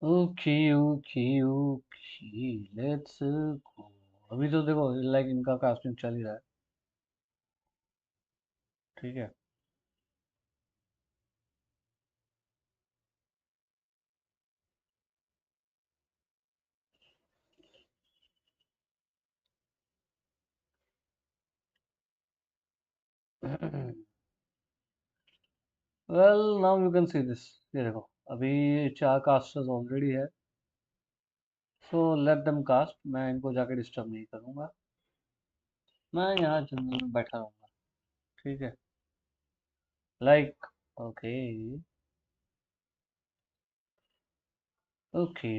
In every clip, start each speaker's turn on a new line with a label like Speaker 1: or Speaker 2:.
Speaker 1: Okay let's go. अभी तो देखो लाइक इनका कास्टिंग चल ही रहा है। ठीक है। Well now you can see this. ये देखो अभी 4 कास्टर्स ऑलरेडी है। So let them cast. मैं इनको जाके डिस्टर्ब नहीं करूंगा। मैं यहाँ जंगल में बैठा रहूंगा। ठीक है। लाइक ओके ओके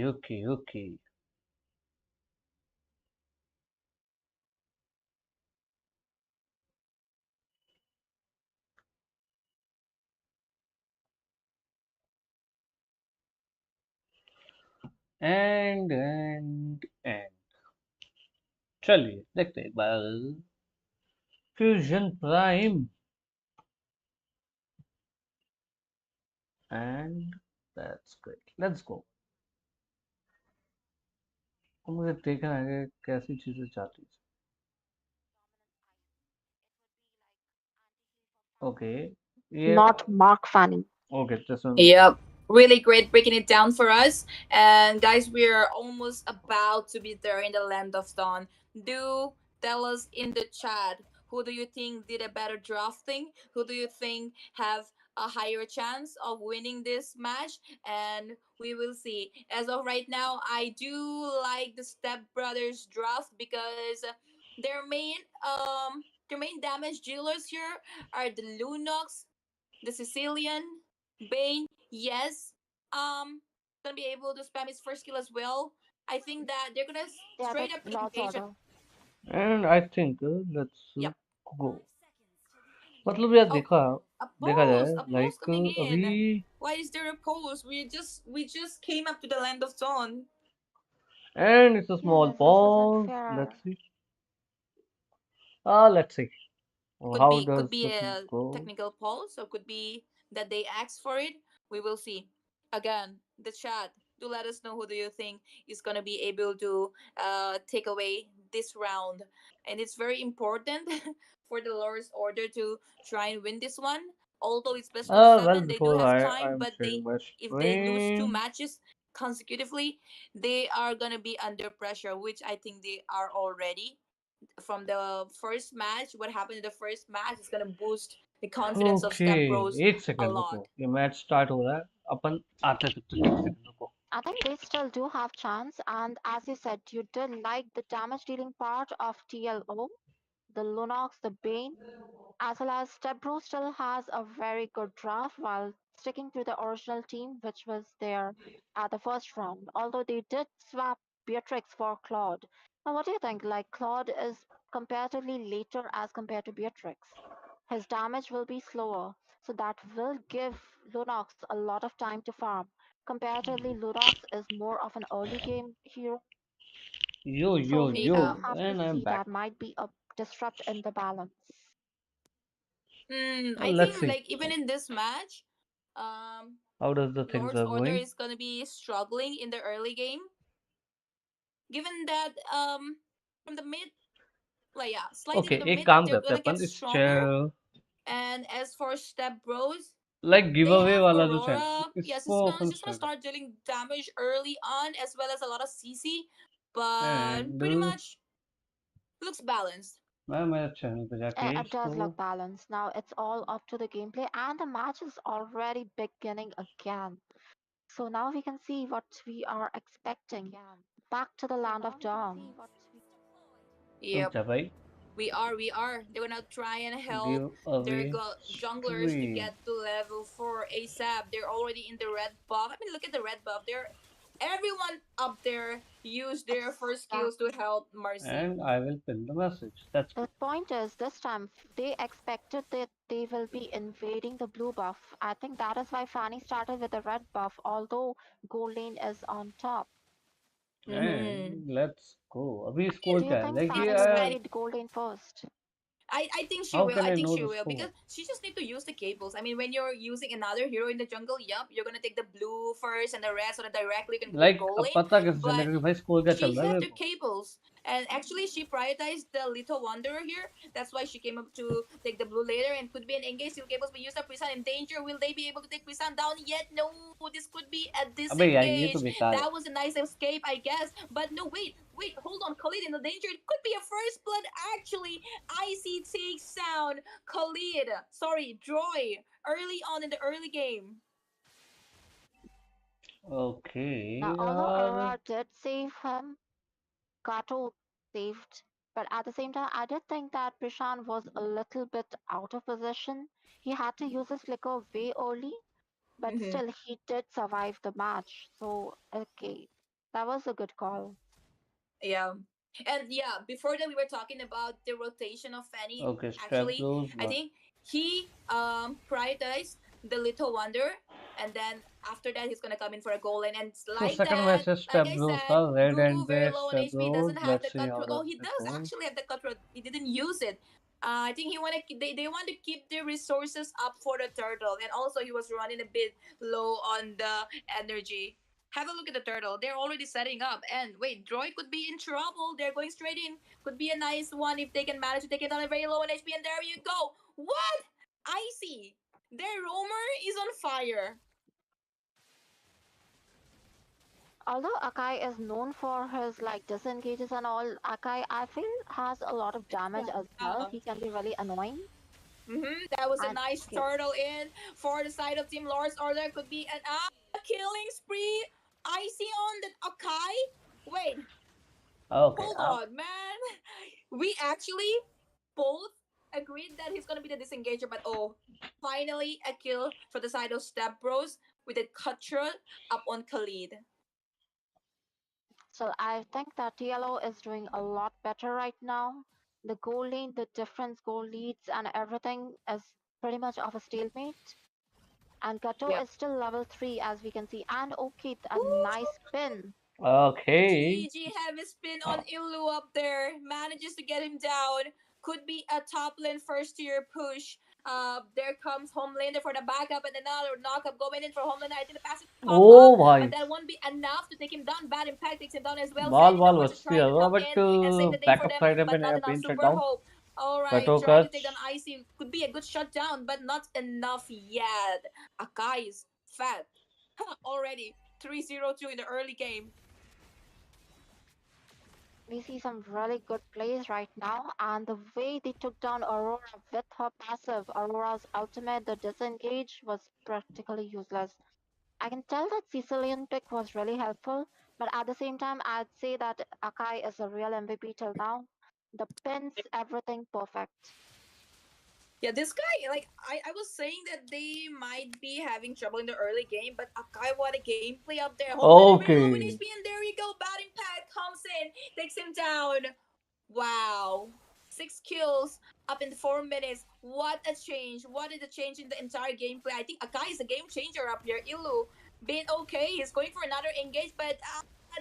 Speaker 1: एंड चलिए देखते हैं एक बार। Fusion prime and that's great let's go. मुझे देखना है कि कैसी चीजें चाहती है। ओके ये
Speaker 2: Not Mark Fanny.
Speaker 1: ओके जैसे
Speaker 3: Yep. Really great breaking it down for us. And guys, we're almost about to be there in the land of dawn. Do tell us in the chat, who do you think did a better drafting? Who do you think have a higher chance of winning this match? And we will see. As of right now, I do like the Step Brothers draft because their main their main damage dealers here are the Lunox, the Sicilian, Bane, yes, gonna be able to spam his first skill as well. I think that they're gonna
Speaker 2: Yeah,
Speaker 3: straight
Speaker 2: that's
Speaker 3: up
Speaker 2: Lord's
Speaker 3: engage.
Speaker 2: Order.
Speaker 1: And I think let's
Speaker 3: Yep.
Speaker 1: गो। मतलब यार
Speaker 3: Oh,
Speaker 1: देखा जाए
Speaker 3: a pulse
Speaker 1: like
Speaker 3: coming
Speaker 1: अभी
Speaker 3: in. Why is there a pulse? We just came up to the land of dawn.
Speaker 1: And it's a small
Speaker 2: Yes, this isn't
Speaker 1: pause
Speaker 2: fair.
Speaker 1: Let's see
Speaker 3: Could
Speaker 1: how
Speaker 3: be
Speaker 1: does
Speaker 3: could be
Speaker 1: the things
Speaker 3: a
Speaker 1: go.
Speaker 3: technical pulse, or could be that they asked for it. We will see. Again, the chat. Do let us know who do you think is gonna be able to take away this round, and it's very important for the Lord's Order to try and win this one. Although it's best of
Speaker 1: well
Speaker 3: seven, they do
Speaker 1: before
Speaker 3: have
Speaker 1: I
Speaker 3: time,
Speaker 1: am
Speaker 3: but
Speaker 1: sharing my
Speaker 3: if they lose two
Speaker 1: screen.
Speaker 3: matches consecutively, they are gonna be under pressure, which I think they are already from the first match. What happened in the first match is gonna boost the confidence of
Speaker 1: okay
Speaker 3: Step Bros
Speaker 1: एक
Speaker 3: a
Speaker 1: second रुको।
Speaker 3: lot.
Speaker 1: ये match start हो रहा है। अपन आते हैं, तब तक एक सेकंड रुको।
Speaker 2: I think they still do have chance, and as you said, you did like the damage dealing part of TLO, the Lunox, the Bane, as well as Stebro still has a very good draft while sticking to the original team which was there at the first round. Although they did swap Beatrix for Claude. Now what do you think? Like Claude is comparatively later as compared to Beatrix. His damage will be slower, so that will give Lunox a lot of time to farm. Comparatively, Lunox is more of an early game hero,
Speaker 1: yo
Speaker 2: so
Speaker 1: yo
Speaker 2: we
Speaker 1: yo
Speaker 2: will
Speaker 3: Yeah.
Speaker 2: have to
Speaker 1: and I am
Speaker 2: see.
Speaker 1: Back.
Speaker 2: That might be a disrupt in the balance.
Speaker 3: I
Speaker 1: let's
Speaker 3: think
Speaker 1: see
Speaker 3: like even in this match, um,
Speaker 1: how does the things
Speaker 3: Lord's
Speaker 1: are
Speaker 3: Order
Speaker 1: going.
Speaker 3: is gonna be struggling in the early game, given that from the mid, like yeah, slightly
Speaker 1: okay
Speaker 3: in the
Speaker 1: एक
Speaker 3: mid,
Speaker 1: काम
Speaker 3: they're
Speaker 1: करते हैं
Speaker 3: gonna get
Speaker 1: अपन इस
Speaker 3: stronger. And as for Step Bros,
Speaker 1: like give
Speaker 3: they
Speaker 1: away
Speaker 3: have
Speaker 1: वाला जो channel
Speaker 3: Aurora. Yes,
Speaker 1: इसको
Speaker 3: it's
Speaker 1: upon
Speaker 3: just gonna
Speaker 1: start
Speaker 3: start dealing damage early on, as well as a lot of CC, but
Speaker 1: and
Speaker 3: pretty much looks balanced.
Speaker 1: मैं मेरे channel पे जाके
Speaker 2: It
Speaker 1: इसको।
Speaker 2: does look balanced. Now it's all up to the gameplay, and the match is already beginning again. So now we can see what we are expecting. Back to the land of dawn.
Speaker 1: रुक
Speaker 3: Yep.
Speaker 1: जा भाई।
Speaker 3: We are. They're gonna try and
Speaker 1: give
Speaker 3: help
Speaker 1: away
Speaker 3: their junglers to
Speaker 1: stream.
Speaker 3: get to level 4 ASAP. They're already in the red buff. I mean, look at the red buff. They're everyone up there use their first
Speaker 2: Yeah.
Speaker 3: skills to help Mercy.
Speaker 1: And I will pin the message that's
Speaker 2: The
Speaker 1: good.
Speaker 2: point is, this time they expected that they will be invading the blue buff. I think that is why Fanny started with the red buff, although Gold Lane is on top.
Speaker 3: Mm-hmm.
Speaker 1: And let's go. अभी score
Speaker 2: Do you
Speaker 1: क्या है
Speaker 2: think
Speaker 1: like ये
Speaker 2: Fanny
Speaker 3: It's
Speaker 2: will
Speaker 1: यार।
Speaker 3: ready.
Speaker 2: invade Gold Lane first?
Speaker 3: I think she
Speaker 1: How
Speaker 3: will.
Speaker 1: can
Speaker 3: I
Speaker 1: I
Speaker 3: think
Speaker 1: know
Speaker 3: she
Speaker 1: the
Speaker 3: will
Speaker 1: score?
Speaker 3: because she just need to use the cables. I mean, when you're using another hero in the jungle, yup, you're gonna take the blue first and the red so that directly you can go to the
Speaker 1: Like
Speaker 3: goal
Speaker 1: अब
Speaker 3: lane.
Speaker 1: पता कैसे
Speaker 3: But
Speaker 1: चलेगा कि भाई score क्या चल
Speaker 3: she
Speaker 1: रहा है
Speaker 3: have
Speaker 1: मेरे
Speaker 3: the
Speaker 1: को?
Speaker 3: cables, and actually she prioritized the little wanderer here. That's why she came up to take the blue later, and could be an engage steel cables. But use the Prisan in danger. Will they be able to take Prisan down yet? No, this could be a
Speaker 1: अबे यार ये तो
Speaker 3: disengage.
Speaker 1: बेकार है.
Speaker 3: That was a nice escape, I guess. But no, wait, hold on. Khalid in the danger. It could be a first blood. Actually, Icy takes down Khalid. Sorry, Droy. Early on in the early game.
Speaker 1: Okay,
Speaker 2: Now, although
Speaker 1: यार.
Speaker 2: Aurora did save him, Kato saved. But at the same time, I did think that Prashant was a little bit out of position. He had to use his flicker way early, but
Speaker 3: Mm-hmm.
Speaker 2: still he did survive the match. So, okay, that was a good call.
Speaker 3: Yeah. And yeah, before that we were talking about the rotation of Fanny.
Speaker 1: Okay, step
Speaker 3: Actually,
Speaker 1: bros.
Speaker 3: I think he prioritized the little wonder, and then after that he's gonna come in for a goal line, and it's
Speaker 1: So
Speaker 3: like
Speaker 1: second
Speaker 3: that.
Speaker 1: match is
Speaker 3: Like
Speaker 1: step
Speaker 3: I
Speaker 1: bros
Speaker 3: said,
Speaker 1: का red and
Speaker 3: Gugu
Speaker 1: the
Speaker 3: very low on
Speaker 1: step
Speaker 3: HP, doesn't
Speaker 1: bros.
Speaker 3: have
Speaker 1: Let's
Speaker 3: the
Speaker 1: see
Speaker 3: cut
Speaker 1: how
Speaker 3: through.
Speaker 1: does
Speaker 3: Oh, he
Speaker 1: it
Speaker 3: does
Speaker 1: goes.
Speaker 3: actually have the cut through. He didn't use it. I think he wanna they want to keep their resources up for the turtle, and also he was running a bit low on the energy. Have a look at the turtle. They're already setting up. And wait, Droid could be in trouble. They're going straight in. Could be a nice one if they can manage to take it down at very low on HP. And there you go. What? Icy. Their roamer is on fire.
Speaker 2: Although Akai is known for his like disengages and all, Akai I feel has a lot of damage as well.
Speaker 3: Yeah.
Speaker 2: He can be really annoying.
Speaker 3: That was a
Speaker 2: And
Speaker 3: nice
Speaker 2: okay,
Speaker 3: turtle in for the side of Team Lars. Or there could be an killing spree. Icy on the Akai. Wait,
Speaker 1: Okay,
Speaker 3: hold on, man. We actually both agreed that he's gonna be the disengager, but oh, finally a kill for the side of Step Bros with a cutthroat up on Khalid.
Speaker 2: so I think that TLO is doing a lot better right now. The goal lane, the difference goal leads, and everything is pretty much of a stalemate. And Gato
Speaker 3: Yeah.
Speaker 2: is still level 3 as we can see. And okay, a nice pin.
Speaker 1: okay.
Speaker 3: GG have a spin on Illu up there. Manages to get him down. Could be a top lane first tier push. There comes Homelander for the backup and another knockup going in for Homelander. I think the passive pop up,
Speaker 1: Oh
Speaker 3: but
Speaker 1: भाई.
Speaker 3: that won't be enough to take him down. Bad impact takes him down as well.
Speaker 1: Ball
Speaker 3: Fanny, the
Speaker 1: ball
Speaker 3: horse, is
Speaker 1: बचती
Speaker 3: trying
Speaker 1: है
Speaker 3: to come
Speaker 1: but
Speaker 3: in and save the day for
Speaker 1: backup
Speaker 3: them,
Speaker 1: side पे
Speaker 3: but not enough.
Speaker 1: been shut
Speaker 3: Super
Speaker 1: down.
Speaker 3: hope. All right,
Speaker 1: Gato
Speaker 3: trying to take
Speaker 1: catch.
Speaker 3: down Icy. Could be a good shutdown, but not enough yet. Akai is fat already. 3-0-2 in the early game.
Speaker 2: We see some really good plays right now, and the way they took down Aurora with her passive, Aurora's ultimate, the disengage, was practically useless. I can tell that Sicilian pick was really helpful, but at the same time, I'd say that Akai is a real MVP till now. The pins, everything perfect.
Speaker 3: Yeah, this guy, like, I was saying that they might be having trouble in the early game, but Akai, what a gameplay up there. Homelander very low in
Speaker 1: Okay.
Speaker 3: HP, and there you go. Bad impact comes in, takes him down. Wow. 6 kills up in 4 minutes. What a change. What is the change in the entire gameplay? I think Akai is a game changer up here. Ilu being okay. He's going for another engage, but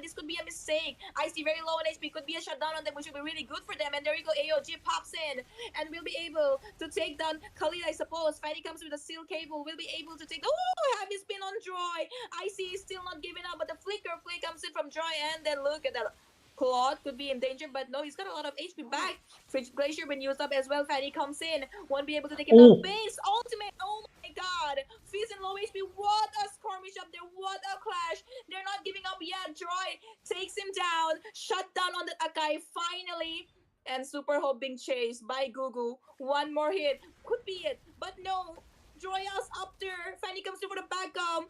Speaker 3: this could be a mistake. I see very low in HP. Could be a shutdown on them, which will be really good for them. And there you go. AOG pops in and will be able to take down Khalid, I suppose. Fanny comes with a steel cable. Will be able to take. Oh, heavy spin on Joy. I see he's still not giving up, but the flicker play comes in from Joy. And then look at that. Claude could be in danger, but no, he's got a lot of HP back. Fridge Glacier been used up as well. Fanny comes in, won't be able to take him down.
Speaker 1: Oh.
Speaker 3: Base ultimate, oh my god. Fizz and low HP, what a skirmish up there, what a clash. They're not giving up yet. Troy takes him down, shut down on the Akai finally. And Super Hope being chased by Gugu. One more hit, could be it, but no. Joya's up there. Fanny comes through for the backup.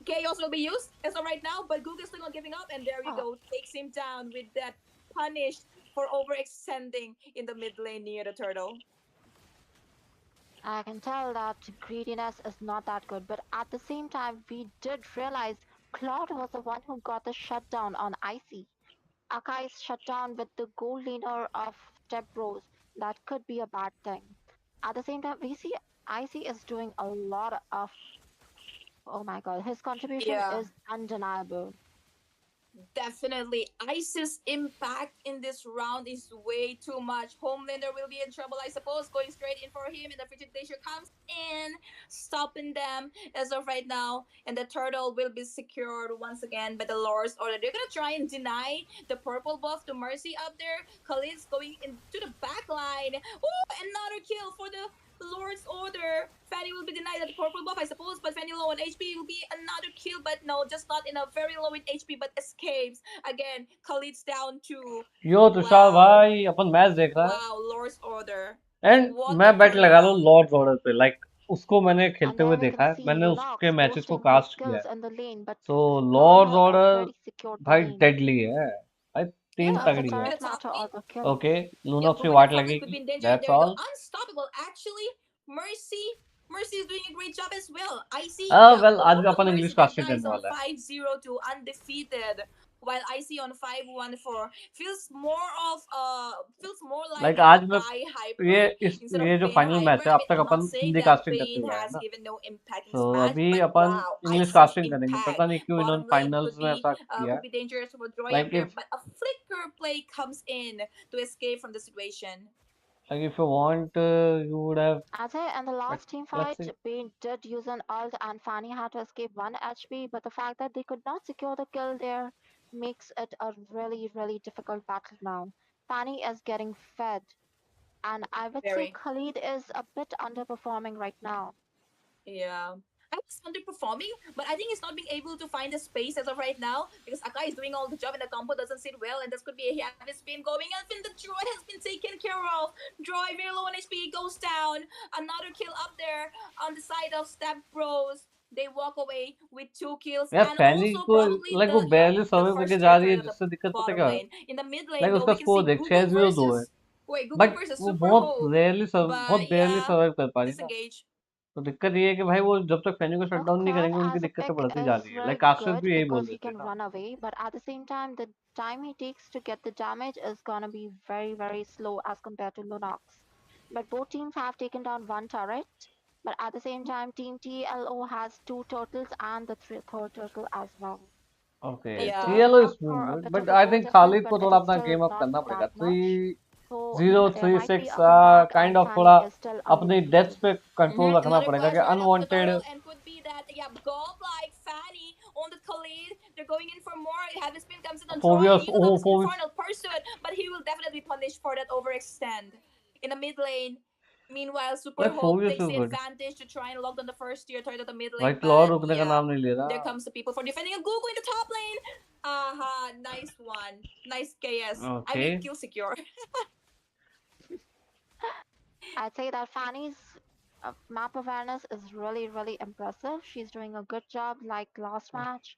Speaker 3: Chaos will be used as of right now, but Google's still not giving up, and there you
Speaker 2: Oh,
Speaker 3: go, takes him down with that punished for overextending in the mid lane near the turtle.
Speaker 2: I can tell that greediness is not that good, but at the same time, we did realize Claude was the one who got the shutdown on Icy. Akai's shutdown with the gold laner of Step Bros. That could be a bad thing. At the same time, we see Icy is doing a lot of. Oh my god, his contribution
Speaker 3: Yeah.
Speaker 2: is undeniable.
Speaker 3: Definitely. ISIS impact in this round is way too much. Homelander will be in trouble, I suppose, going straight in for him, and the frigid glacier comes in, stopping them as of right now. And the turtle will be secured once again by the Lord's order. They're gonna try and deny the purple buff to Mercy up there. Khalid's going into the back line. Oh, another kill for the Lord's order. Fanny will be denied the purple buff, I suppose, but Fanny low on HP will be another kill, but no, just not in a very low in HP, but escapes. Again, Khalid's down to
Speaker 1: yo Tushar
Speaker 3: wow,
Speaker 1: भाई अपन match देख रहा है
Speaker 3: wow, Lord's order.
Speaker 1: And
Speaker 3: What
Speaker 1: मैं
Speaker 3: a
Speaker 1: बेट लगा रहा हूँ
Speaker 3: turnaround.
Speaker 1: Lord's order पे like उसको मैंने
Speaker 2: And
Speaker 1: खेलते
Speaker 2: there
Speaker 1: हुए
Speaker 2: we can
Speaker 1: देखा है
Speaker 2: see
Speaker 1: मैंने उसके
Speaker 2: Lunox
Speaker 1: मैचेस को
Speaker 2: boasting his
Speaker 1: कास्ट किया
Speaker 2: skills
Speaker 1: है
Speaker 2: in the lane, but
Speaker 1: तो Lord's
Speaker 2: Colonel
Speaker 1: Order
Speaker 2: already secured the
Speaker 1: भाई
Speaker 2: lane.
Speaker 1: डेडली है भाई टीम
Speaker 3: Yeah,
Speaker 2: Does the
Speaker 1: तगड़ी है
Speaker 3: Borok in
Speaker 2: turret
Speaker 3: the top
Speaker 2: matter or
Speaker 3: lane.
Speaker 2: the kill?
Speaker 1: Okay
Speaker 3: Yeah,
Speaker 1: Lunox की
Speaker 3: Borok in the
Speaker 1: what
Speaker 3: top lane could be
Speaker 1: लगेगी
Speaker 3: in danger, and
Speaker 1: that's
Speaker 3: there you go.
Speaker 1: All
Speaker 3: Unstoppable. Actually, Mercy. Mercy is doing a great job as well. I see. Yeah.
Speaker 1: Well आज भी
Speaker 3: Oh,
Speaker 1: अपन
Speaker 3: Mercy
Speaker 1: English
Speaker 3: got
Speaker 1: casting
Speaker 3: guys
Speaker 1: करने
Speaker 3: on
Speaker 1: वाला है
Speaker 3: 5-0 undefeated. While I see on 5-1-4 feels more like
Speaker 1: like
Speaker 3: an
Speaker 1: आज मैं
Speaker 3: Akai hyper instead
Speaker 1: ये
Speaker 3: of
Speaker 1: जो
Speaker 3: Bane
Speaker 1: final
Speaker 3: hyper.
Speaker 1: Match है
Speaker 3: I
Speaker 1: अब
Speaker 3: mean,
Speaker 1: तक
Speaker 3: I'm
Speaker 1: upon
Speaker 3: not saying
Speaker 1: Hindi
Speaker 3: that
Speaker 1: casting करते
Speaker 3: Bane
Speaker 1: हुए आए
Speaker 3: has
Speaker 1: ना
Speaker 3: given no impact in
Speaker 1: तो
Speaker 3: this match,
Speaker 1: अभी
Speaker 3: but
Speaker 1: upon
Speaker 3: wow,
Speaker 1: English
Speaker 3: IC's
Speaker 1: casting करेंगे पता
Speaker 3: impact.
Speaker 1: नहीं क्यों इन्होंने
Speaker 3: Bottom lane
Speaker 1: फाइनल्स
Speaker 3: could
Speaker 1: में
Speaker 3: be
Speaker 1: ऐसा किया
Speaker 3: could be dangerous for Joy up
Speaker 1: like
Speaker 3: there,
Speaker 1: if
Speaker 3: but a flicker play comes in to escape from the situation.
Speaker 1: You want you would have
Speaker 2: As I in the last team
Speaker 1: let's
Speaker 2: fight,
Speaker 1: see
Speaker 2: Bane did use an ult and Fanny had to escape 1 HP, but the fact that they could not secure the kill there makes it a really, really difficult battle now. Fanny is getting fed, and I would say
Speaker 3: Very.
Speaker 2: Khalid is a bit underperforming right now.
Speaker 3: Yeah. I was underperforming, but I think he's not being able to find the space as of right now because Akai is doing all the job and the combo doesn't sit well, and this could be a heavy spin going. And then the droid has been taken care of. Droid very low on HP goes down. Another kill up there on the side of Step Bros. They walk away with 2 kills
Speaker 1: यार
Speaker 3: and
Speaker 1: Fanny
Speaker 3: also
Speaker 1: को
Speaker 3: probably
Speaker 1: like वो barely
Speaker 3: the
Speaker 1: survive करके
Speaker 3: first
Speaker 1: जा
Speaker 3: tier
Speaker 1: रही है
Speaker 3: turret of the
Speaker 1: जिससे दिक्कत पता
Speaker 3: bottom
Speaker 1: क्या है
Speaker 3: lane. In the mid
Speaker 1: like
Speaker 3: lane though,
Speaker 1: उसका
Speaker 3: we can
Speaker 1: स्कोर
Speaker 3: see
Speaker 1: देख
Speaker 3: Google
Speaker 1: 6-0-2 है
Speaker 3: versus wait Google
Speaker 1: but
Speaker 3: versus
Speaker 1: वो
Speaker 3: Super Hope,
Speaker 1: बहुत
Speaker 3: but
Speaker 1: रेयरली
Speaker 3: yeah,
Speaker 1: सर्वाइव कर पा रही है ना
Speaker 3: disengage.
Speaker 1: तो दिक्कत ये है कि भाई वो जब तक फैनी को शट
Speaker 2: Well,
Speaker 1: डाउन नहीं
Speaker 2: Kern
Speaker 1: करेंगे उनकी
Speaker 2: as a
Speaker 1: दिक्कतें
Speaker 2: pick
Speaker 1: बढ़ती जा
Speaker 2: is
Speaker 1: रही है लाइक
Speaker 2: very
Speaker 1: कास्टर्स
Speaker 2: good
Speaker 1: भी यही बोल
Speaker 2: because he
Speaker 1: देते हैं
Speaker 2: can
Speaker 1: ना
Speaker 2: run away, but at the same time, the time he takes to get the damage is gonna be very, very slow as compared to Lunox. But both teams have taken down 1 turret, but at the same time, Team TLO has 2 turtles and the third turtle as well.
Speaker 1: Okay
Speaker 2: They
Speaker 3: Yeah.
Speaker 2: did
Speaker 1: TLO is
Speaker 2: up
Speaker 1: doing
Speaker 2: for a
Speaker 1: good
Speaker 2: bit
Speaker 1: but
Speaker 2: of a
Speaker 1: I
Speaker 2: goal
Speaker 1: think
Speaker 2: difference,
Speaker 1: Khalid
Speaker 2: but
Speaker 1: को
Speaker 2: it
Speaker 1: थोड़ा
Speaker 2: is
Speaker 1: अपना
Speaker 2: still
Speaker 1: game up
Speaker 2: not
Speaker 1: करना पड़ेगा
Speaker 2: that much. So
Speaker 1: 3036
Speaker 2: there might be a comeback,
Speaker 1: kind
Speaker 2: and
Speaker 1: of
Speaker 2: Fanny
Speaker 1: थोड़ा
Speaker 2: is still
Speaker 1: अपनी deaths
Speaker 2: undefeated.
Speaker 1: पे control रखना
Speaker 3: Another
Speaker 1: पड़ेगा
Speaker 3: flash
Speaker 1: कि
Speaker 3: right after the
Speaker 1: unwanted
Speaker 3: turtle, and could be that yeah, gob like Fanny on the Khalid. They're going in for more. Heavy spin comes in on Troy.
Speaker 1: Phoveus
Speaker 3: Even
Speaker 1: oh
Speaker 3: though this
Speaker 1: Phoveus
Speaker 3: infernal pursuit, but he will definitely be punished for that overextend in the mid lane. Meanwhile, Super
Speaker 1: like
Speaker 3: Hope
Speaker 1: phobias
Speaker 3: takes
Speaker 1: is
Speaker 3: the
Speaker 1: good
Speaker 3: advantage to try and lock down the first tier turret of the mid
Speaker 1: भाई
Speaker 3: lane,
Speaker 1: Claude
Speaker 3: but
Speaker 1: रुकने का
Speaker 3: yeah,
Speaker 1: नाम नहीं ले
Speaker 3: there
Speaker 1: रहा
Speaker 3: comes the people for defending a Google in the top lane. Aha, nice one. Nice KS. I
Speaker 1: okay
Speaker 3: mean, kill secure.
Speaker 2: I'd say that Fanny's map awareness is really, really impressive. She's doing a good job like last match.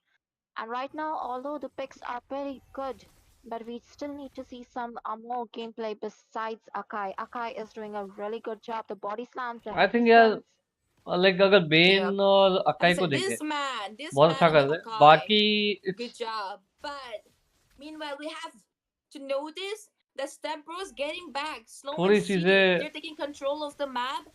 Speaker 2: And right now, although the picks are pretty good, but we still need to see some more gameplay besides Akai. Akai is doing a really good job. The body slams, the
Speaker 1: I
Speaker 2: heavy
Speaker 1: think यार
Speaker 2: spins.
Speaker 1: Like अगर
Speaker 3: Yeah.
Speaker 1: Ben और
Speaker 3: As I
Speaker 1: acai को
Speaker 3: said,
Speaker 1: देखे
Speaker 3: this
Speaker 1: बहुत
Speaker 3: man
Speaker 1: अच्छा
Speaker 3: on the
Speaker 1: कर रहे हैं
Speaker 3: Akai,
Speaker 1: बाकी
Speaker 3: good
Speaker 1: it's
Speaker 3: job. But meanwhile, we have to notice that Step Bros getting back slow and
Speaker 1: थोड़ी
Speaker 3: steady.
Speaker 1: चीजें
Speaker 3: They're taking control of the map.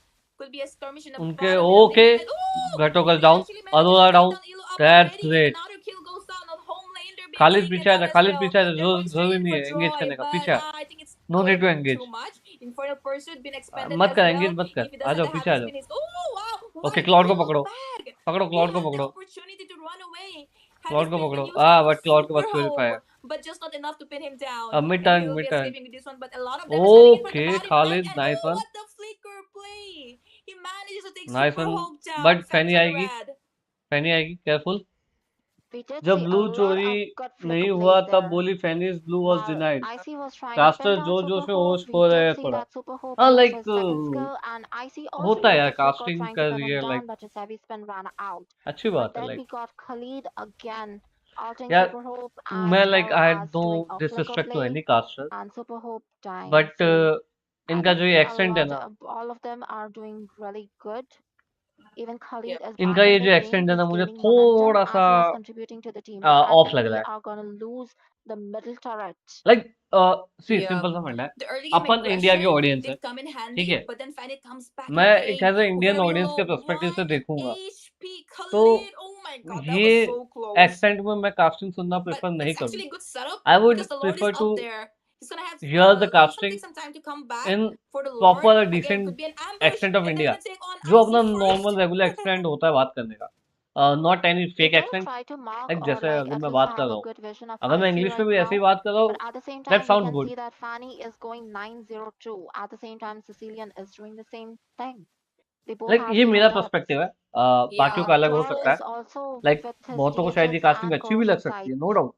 Speaker 3: Could be a skirmish in the
Speaker 1: उनके
Speaker 3: bottom lane of
Speaker 1: okay
Speaker 3: their mid. Oh,
Speaker 1: घटोकल
Speaker 3: they
Speaker 1: down
Speaker 3: actually managed
Speaker 1: Arora
Speaker 3: to take
Speaker 1: down
Speaker 3: down Elo up
Speaker 1: that's
Speaker 3: already, and
Speaker 1: great
Speaker 3: another kill goes down on home lane. They're being
Speaker 1: Khalid
Speaker 3: taken
Speaker 1: पीछे आ
Speaker 3: down
Speaker 1: जा
Speaker 3: as
Speaker 1: Khalid
Speaker 3: well.
Speaker 1: पीछे आ जा
Speaker 3: They're going straight
Speaker 1: जरूरी
Speaker 3: in
Speaker 1: नहीं
Speaker 3: for
Speaker 1: है engage
Speaker 3: Joy,
Speaker 1: करने का
Speaker 3: but
Speaker 1: पीछे आ
Speaker 3: I think it's
Speaker 1: no
Speaker 3: a
Speaker 1: need
Speaker 3: little
Speaker 1: to
Speaker 3: bit
Speaker 1: engage
Speaker 3: too much. Infernal Pursuit been expanded
Speaker 1: मत
Speaker 3: as
Speaker 1: कर
Speaker 3: well.
Speaker 1: एंगेज मत कर
Speaker 3: If he
Speaker 1: आ
Speaker 3: doesn't
Speaker 1: जाओ
Speaker 3: the
Speaker 1: पीछे
Speaker 3: heavy
Speaker 1: आ जाओ
Speaker 3: spin, is oh wow,
Speaker 1: okay
Speaker 3: what a
Speaker 1: Claude को
Speaker 3: kill on the
Speaker 1: पकड़ो
Speaker 3: back! He
Speaker 1: Claude को
Speaker 3: had the
Speaker 1: पकड़ो
Speaker 3: opportunity to run away. Heavy
Speaker 1: Claude को
Speaker 3: spin
Speaker 1: पकड़ो
Speaker 3: been used on
Speaker 1: but Claude के
Speaker 3: Super
Speaker 1: पास purify
Speaker 3: Hope,
Speaker 1: है
Speaker 3: but just not enough to pin him down.
Speaker 1: अब mid
Speaker 3: And he
Speaker 1: turn
Speaker 3: will be
Speaker 1: mid turn
Speaker 3: escaping with this one, but a lot of damage coming in from the
Speaker 1: okay
Speaker 3: bottom lane.
Speaker 1: Khalid
Speaker 3: And
Speaker 1: nice
Speaker 3: oh,
Speaker 1: one
Speaker 3: what the flicker play! He manages to take
Speaker 1: nice
Speaker 3: Super
Speaker 1: one
Speaker 3: Hope down.
Speaker 1: But
Speaker 3: Fanny's on the red.
Speaker 1: फैनी आएगी careful
Speaker 2: We did
Speaker 1: जब
Speaker 2: see a
Speaker 1: blue
Speaker 2: lot
Speaker 1: चोरी
Speaker 2: of good
Speaker 1: नहीं
Speaker 2: flicker
Speaker 1: हुआ
Speaker 2: plays
Speaker 1: तब
Speaker 2: there.
Speaker 1: बोली फैनीज blue was
Speaker 2: While
Speaker 1: denied
Speaker 2: Icy was trying to pin
Speaker 1: Castor
Speaker 2: down
Speaker 1: जो जो
Speaker 2: Super
Speaker 1: उसमें
Speaker 2: Hope,
Speaker 1: होश
Speaker 2: we
Speaker 1: हो रहे
Speaker 2: did
Speaker 1: हैं
Speaker 2: see
Speaker 1: थोड़ा
Speaker 2: that Super Hope
Speaker 1: हाँ
Speaker 2: used
Speaker 1: like
Speaker 2: his second skill, and Icy also
Speaker 1: होता है
Speaker 2: used
Speaker 1: यार
Speaker 2: a flicker
Speaker 1: casting
Speaker 2: trying to
Speaker 1: कर
Speaker 2: pin
Speaker 1: रही
Speaker 2: him
Speaker 1: है
Speaker 2: down,
Speaker 1: like
Speaker 2: but his heavy spin ran out.
Speaker 1: अच्छी
Speaker 2: But
Speaker 1: बात है
Speaker 2: then
Speaker 1: like
Speaker 2: we got Khalid again, ulting
Speaker 1: यार
Speaker 2: Super Hope
Speaker 1: मैं
Speaker 2: as
Speaker 1: like
Speaker 2: well
Speaker 1: I
Speaker 2: as
Speaker 1: no
Speaker 2: doing a flicker
Speaker 1: disrespect to
Speaker 2: play,
Speaker 1: any caster
Speaker 2: and Super Hope dying.
Speaker 1: But
Speaker 2: So I
Speaker 1: इनका
Speaker 2: would
Speaker 1: जो
Speaker 2: say
Speaker 1: ये
Speaker 2: a
Speaker 1: accent है
Speaker 2: lot,
Speaker 1: ना
Speaker 2: all of them are doing really good. Even
Speaker 3: Yeah.
Speaker 2: Khalid is
Speaker 1: इनका
Speaker 2: back in
Speaker 1: ये
Speaker 2: the
Speaker 1: जो
Speaker 2: game.
Speaker 1: Accent है
Speaker 2: He's
Speaker 1: ना मुझे
Speaker 2: gaining momentum
Speaker 1: थोड़ा सा
Speaker 2: as he is contributing to the team. But I
Speaker 1: of
Speaker 2: think
Speaker 1: लग
Speaker 2: we
Speaker 1: रहा है
Speaker 2: are going to lose the middle turret.
Speaker 1: Like see
Speaker 3: Yeah.
Speaker 1: Simple सा फंडा है
Speaker 3: The early game
Speaker 1: अपन इंडिया के
Speaker 3: aggression
Speaker 1: ऑडियंस है
Speaker 3: did come in
Speaker 1: ठीक
Speaker 3: handy,
Speaker 1: है
Speaker 3: but then Fanny comes back
Speaker 1: मैं
Speaker 3: in the
Speaker 1: एक
Speaker 3: game.
Speaker 1: As Indian
Speaker 3: Very
Speaker 1: audience के
Speaker 3: low,
Speaker 1: पर्सपेक्टिव से
Speaker 3: 1
Speaker 1: देखूंगा
Speaker 3: HP
Speaker 1: तो
Speaker 3: Khalid. Oh my god, that
Speaker 1: ये
Speaker 3: was so close.
Speaker 1: एक्सेंट में मैं कास्टिंग सुनना
Speaker 3: But
Speaker 1: प्रेफर नहीं
Speaker 3: it's
Speaker 1: करूँ.
Speaker 3: actually a good setup
Speaker 1: I would
Speaker 3: because the Lord is
Speaker 1: prefer to
Speaker 3: up there. He's gonna have
Speaker 1: hear the
Speaker 3: some take
Speaker 1: casting
Speaker 3: some time to come back
Speaker 1: in
Speaker 3: for the Lord.
Speaker 1: proper
Speaker 3: Again,
Speaker 1: decent
Speaker 3: could be an ambush,
Speaker 1: accent of
Speaker 3: and they're
Speaker 1: India,
Speaker 3: gonna take on
Speaker 1: जो
Speaker 3: IC
Speaker 1: अपना
Speaker 3: first.
Speaker 1: Normal regular accent होता है बात करने का. Not any
Speaker 2: They
Speaker 1: fake
Speaker 2: can
Speaker 1: accent.
Speaker 2: try to mark
Speaker 1: like
Speaker 2: or
Speaker 1: जैसे
Speaker 2: like
Speaker 1: अगर
Speaker 2: at
Speaker 1: मैं
Speaker 2: least
Speaker 1: बात कर
Speaker 2: have
Speaker 1: रहा
Speaker 2: a
Speaker 1: हूँ,
Speaker 2: good vision of
Speaker 1: अगर मैं
Speaker 2: IC
Speaker 1: इंग्लिश में
Speaker 2: right
Speaker 1: भी ऐसे ही
Speaker 2: now.
Speaker 1: बात कर रहा
Speaker 2: But
Speaker 1: हूँ,
Speaker 2: at the same
Speaker 1: that
Speaker 2: time, we
Speaker 1: sound
Speaker 2: can
Speaker 1: good.
Speaker 2: see that Fanny is going 902. At the same time, Sicilian is doing the same thing. They both
Speaker 1: like
Speaker 2: have
Speaker 1: ये
Speaker 2: 0
Speaker 1: मेरा
Speaker 2: deaths.
Speaker 1: Perspective है. बाकियों
Speaker 3: Yeah,
Speaker 1: का अलग हो
Speaker 2: Pal
Speaker 1: सकता है.
Speaker 2: is also
Speaker 1: like
Speaker 2: with his
Speaker 1: बहुतों को शायद ये
Speaker 2: gadgets
Speaker 1: कास्टिंग
Speaker 2: and
Speaker 1: अच्छी भी लग
Speaker 2: corruption
Speaker 1: सकती है,
Speaker 2: sites.
Speaker 1: No doubt,